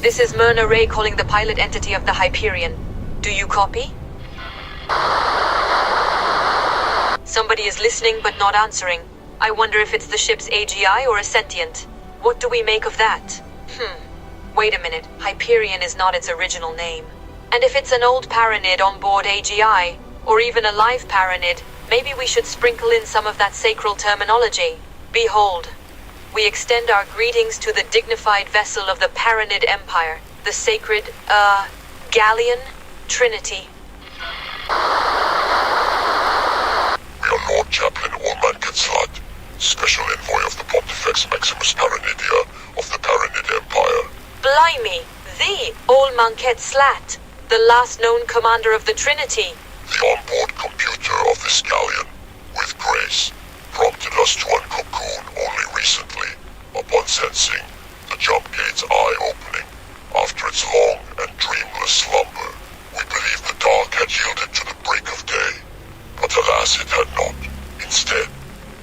This is Myrna Ray calling the pilot entity of the Hyperion. Do you copy? Somebody is listening but not answering. I wonder if it's the ship's AGI or a sentient. What do we make of that? Wait a minute. Hyperion is not its original name. And if it's an old paranid on board AGI, or even a live paranid, maybe we should sprinkle in some of that sacral terminology. Behold. We extend our greetings to the dignified vessel of the Paranid Empire, the sacred, Galleon Trinity. We are Lord Chaplain Allman Quetzalcoatl, Special Envoy of the Pontifex Maximus Paranidia of the Paranid Empire. Blimey, the Allman Quetzalcoatl, the last known commander of the Trinity. The onboard computer of this galleon, with grace, prompted us to uncocoon only recently, upon sensing the jump gate's eye-opening. After its long and dreamless slumber, we believed the dark had yielded to the break of day. But alas, it had not. Instead,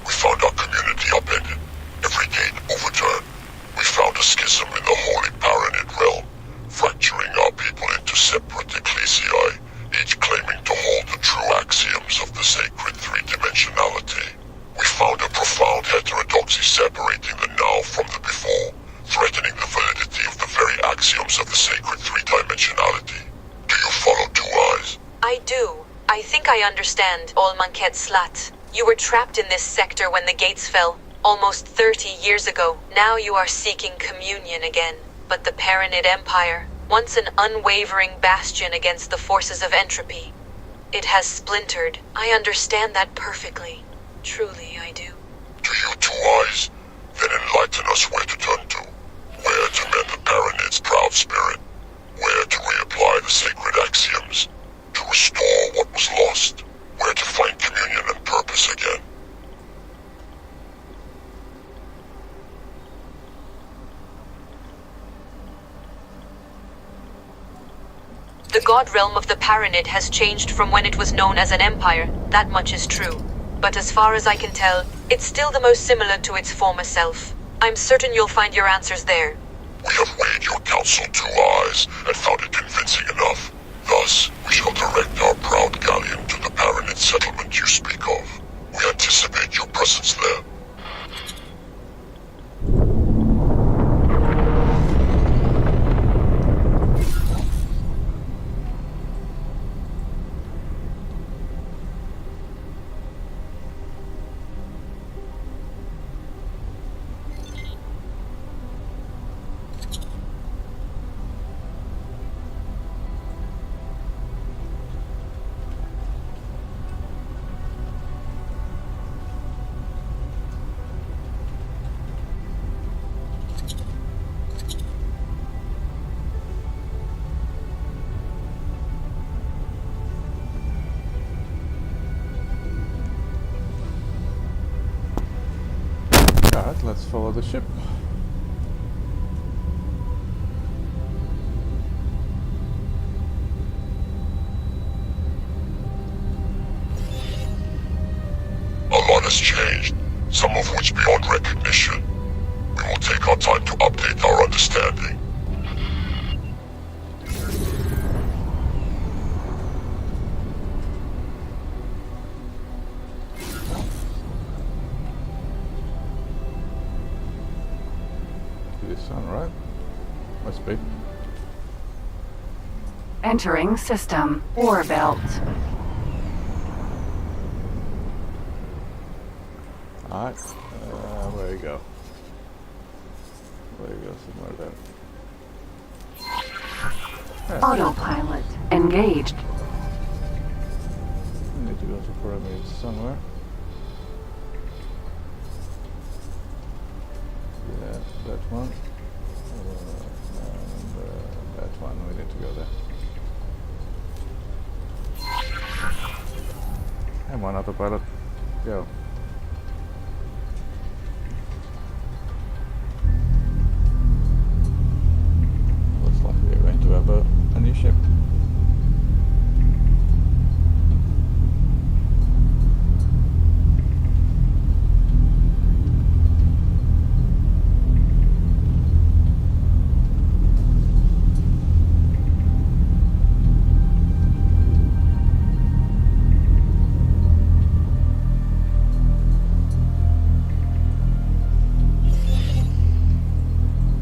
we found our community upended, every gate overturned. We found a schism in the holy Paranid realm, fracturing our people into separate ecclesiae, each claiming to hold the true axioms of the sacred three-dimensionality. We found a profound heterodoxy separating the now from the before, threatening the validity of the very axioms of the sacred three-dimensionality. Do you follow Two Eyes? I do. I think I understand, Allman Quetzalcoatl. You were trapped in this sector when the gates fell, almost 30 years ago. Now you are seeking communion again. But the Paranid Empire, once an unwavering bastion against the forces of entropy, it has splintered. I understand that perfectly. Truly, I do. Do you, Two Eyes? Then enlighten us where to turn to. Where to mend the Paranid's proud spirit. Where to reapply the sacred axioms. To restore what was lost. Where to find communion and purpose again. The god realm of the Paranid has changed from when it was known as an empire. That much is true. But as far as I can tell, it's still the most similar to its former self. I'm certain you'll find your answers there. We have weighed your counsel, Two Eyes, and found it convincing enough. Thus, we shall direct our proud galleon to the Paranid settlement you speak of. We anticipate your presence there. Alright, let's follow the ship. some of which beyond recognition. We will take our time to update our understanding. This one, right? Must be. Entering system. Ore belt. Alright. Where you go? Where you go? Somewhere there. Autopilot engaged. Need to go to pyramids somewhere. Yeah, that one. And that one. We need to go there. Come on, autopilot. Go. Looks like we're going to have a new ship.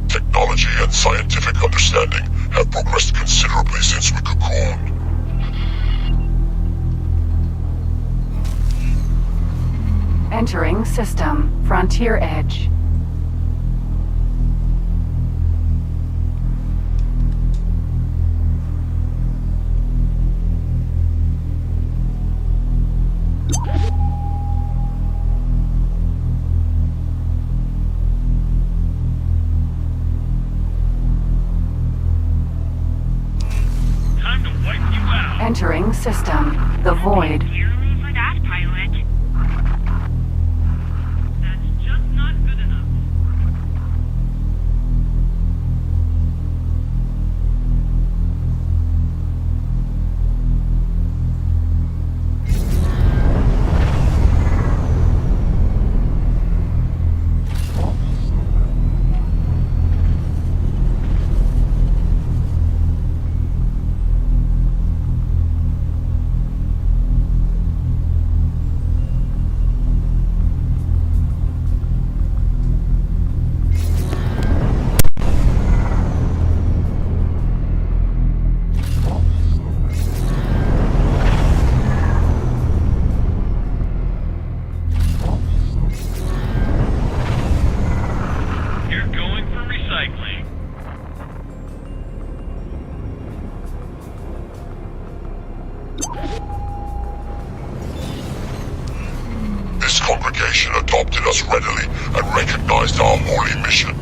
Technology and scientific understanding have progressed considerably since we cocooned. Entering system. Frontier edge. Time to wipe you out. Entering system. The void. Clearly for that pilot. That's just not good enough. You're going for recycling. This congregation adopted us readily and recognized our holy mission.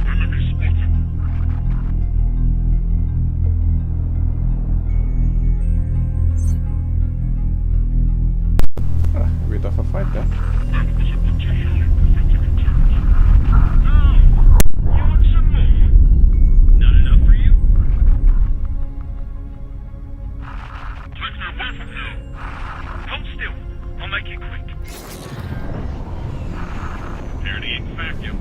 Enemy spotted. Bit of a fight there. That was a potentially pathetic attempt. Oh, you want some more? Not enough for you? Take me away from here. Hold still. I'll make it quick. Near the ink vacuum.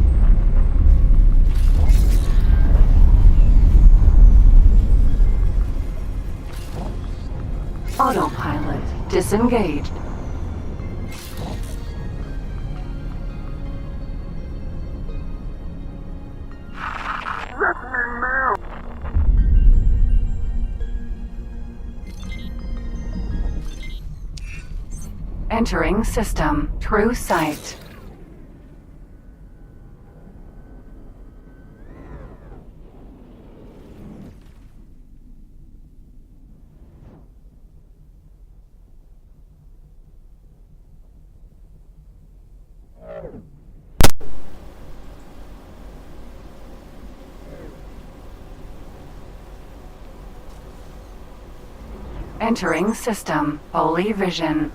Autopilot disengaged. Entering system. True sight. Entering system. Holy vision.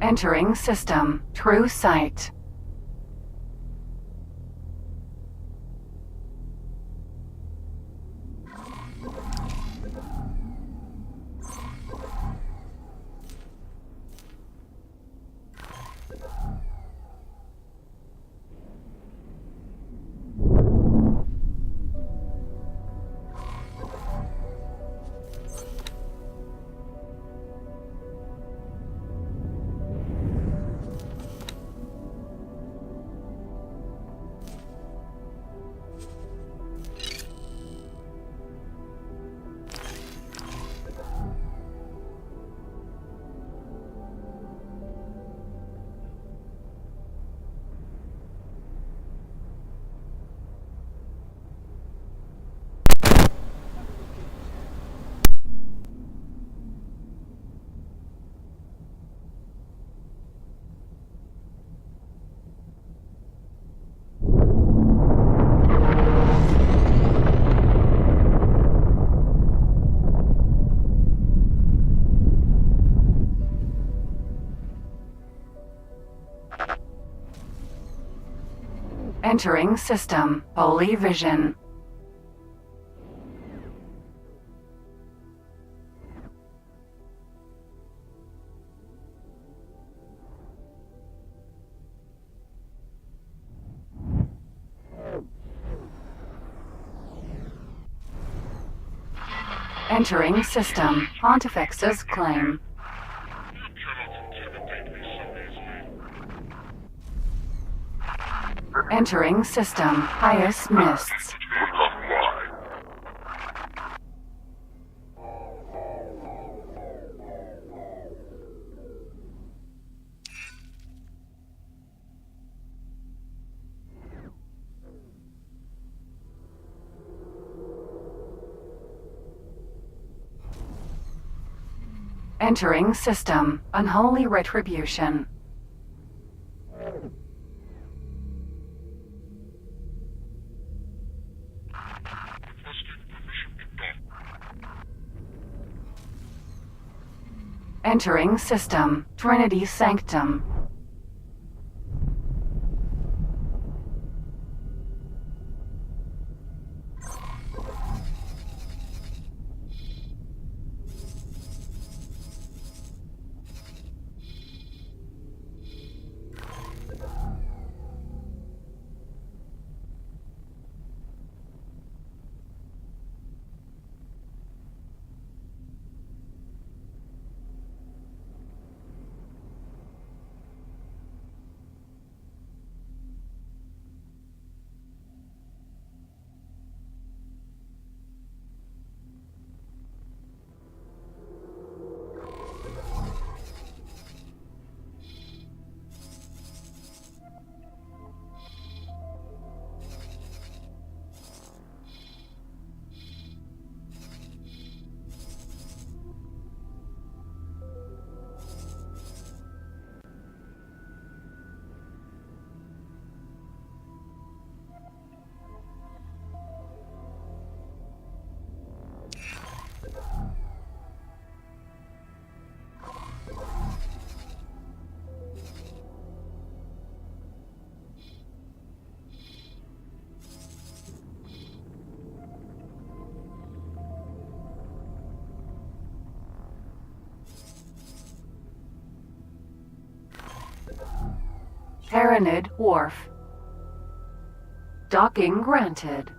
Entering system. True sight. Entering system. Holy vision. Entering system. Pontifex's claim. Entering system. Highest mists. Entering system. Unholy retribution. Entering system. Trinity Sanctum. Tyranid Wharf. Docking granted.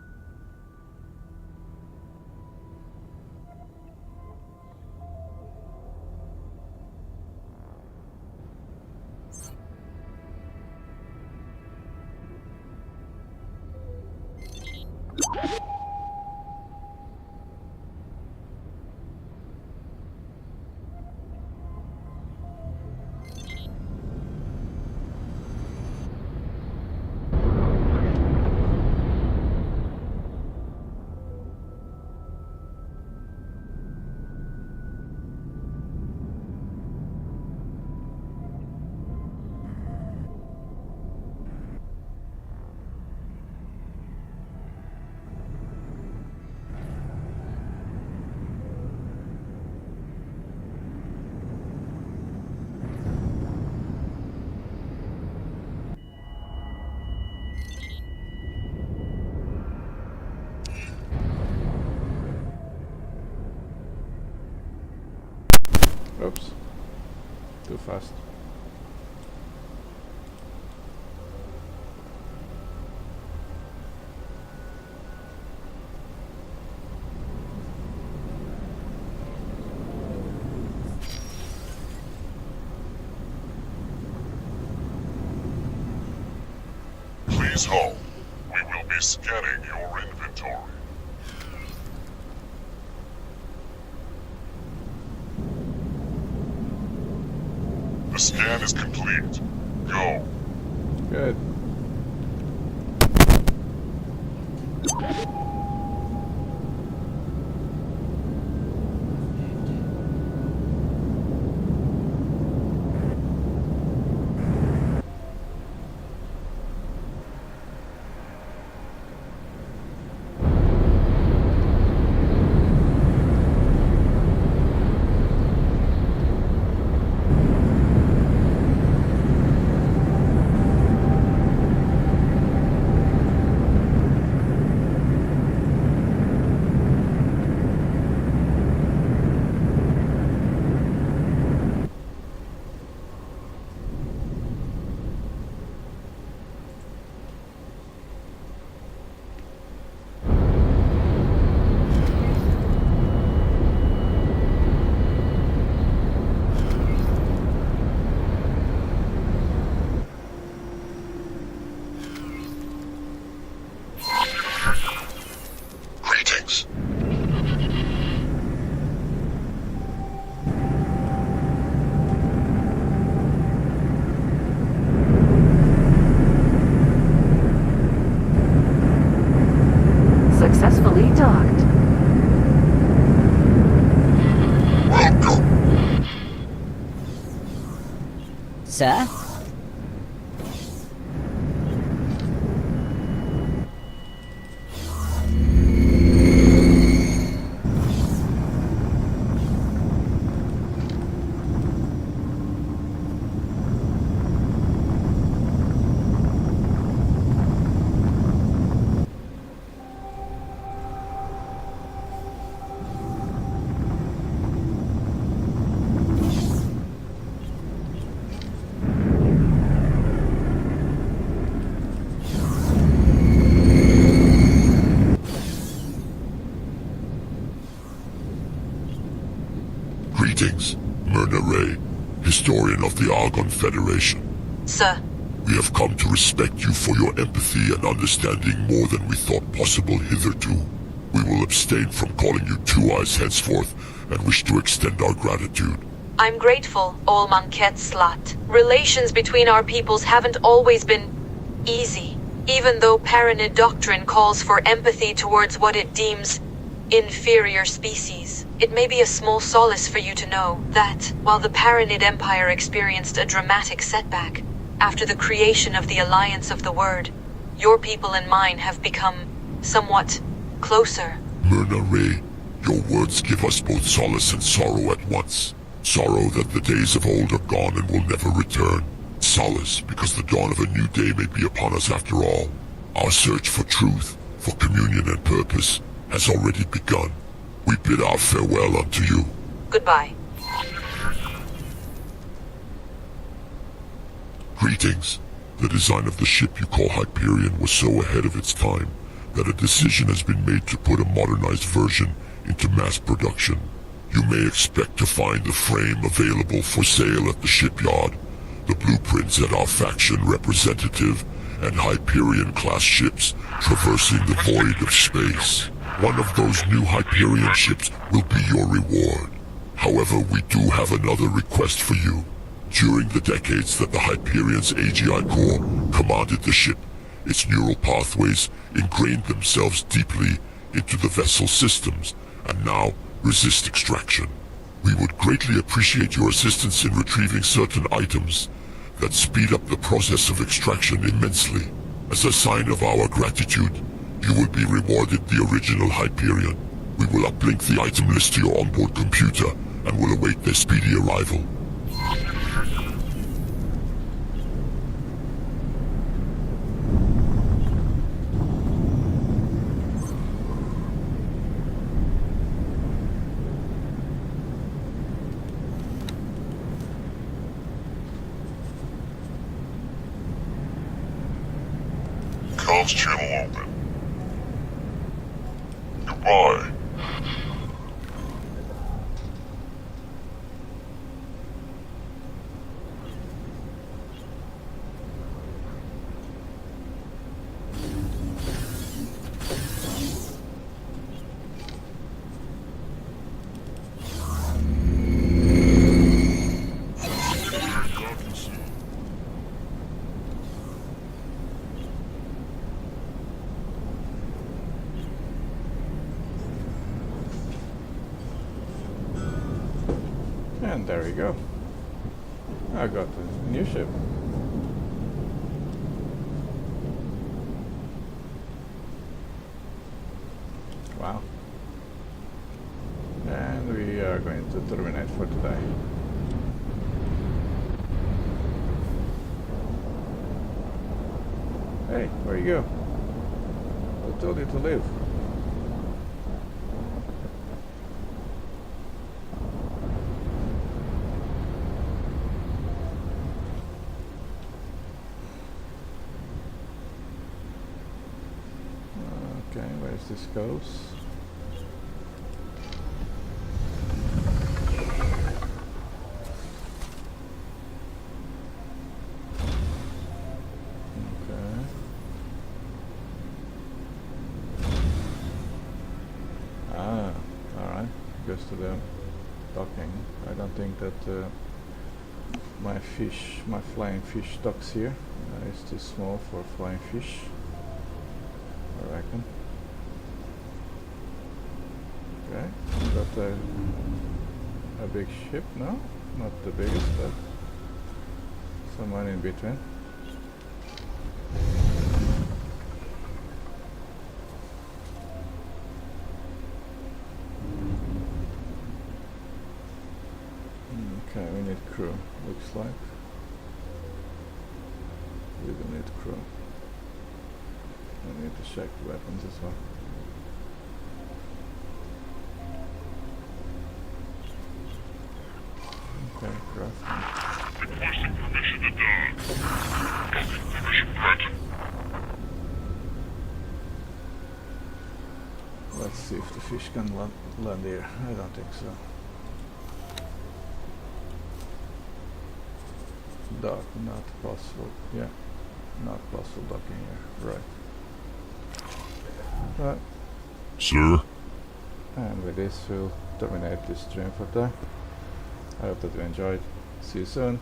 Oops. Too fast. Please hold. We will be scanning your inventory. The scan is complete. Go. Good. Greetings. Successfully docked. Welcome. Sir? Greetings, Myrna Ray, historian of the Argon Federation. Sir, We have come to respect you for your empathy and understanding more than we thought possible hitherto. We will abstain from calling you Two Eyes henceforth and wish to extend our gratitude. I'm grateful, Olmanket Slat. Relations between our peoples haven't always been easy. Even though Paranid doctrine calls for empathy towards what it deems inferior species, it may be a small solace for you to know that, while the Paranid Empire experienced a dramatic setback after the creation of the Alliance of the Word, your people and mine have become somewhat closer. Myrna Ray, your words give us both solace and sorrow at once. Sorrow that the days of old are gone and will never return. Solace because the dawn of a new day may be upon us after all. Our search for truth, for communion and purpose, has already begun. We bid our farewell unto you. Goodbye. Greetings. The design of the ship you call Hyperion was so ahead of its time that a decision has been made to put a modernized version into mass production. You may expect to find the frame available for sale at the shipyard, the blueprints at our faction representative, and Hyperion-class ships traversing the void of space. One of those new Hyperion ships will be your reward. However, we do have another request for you. During the decades that the Hyperion's AGI core commanded the ship, its neural pathways ingrained themselves deeply into the vessel's systems, and now resist extraction. We would greatly appreciate your assistance in retrieving certain items that speed up the process of extraction immensely. As a sign of our gratitude, you will be rewarded the original Hyperion. We will uplink the item list to your onboard computer and will await their speedy arrival. exhaust channel open. Goodbye. And there you go. I got a new ship. Wow. And we are going to terminate for today. Hey, where you go? I told you to leave. Okay, where's this goes? Okay. Ah, alright. Goes to the docking. I don't think that my flying fish docks here. It's too small for flying fish, I reckon. Okay, got a big ship now, not the biggest, but somewhere in between. Okay, we need crew, looks like. We do need crew. I need to check the weapons as well. Okay, crafting. Requesting permission to dock. Permission granted. Let's see if the fish can land here. I don't think so. Dock, not possible. Yeah, not possible docking here. Right. Right. Sir? And with this, we'll terminate this stream for today. I hope that you enjoyed. See you soon.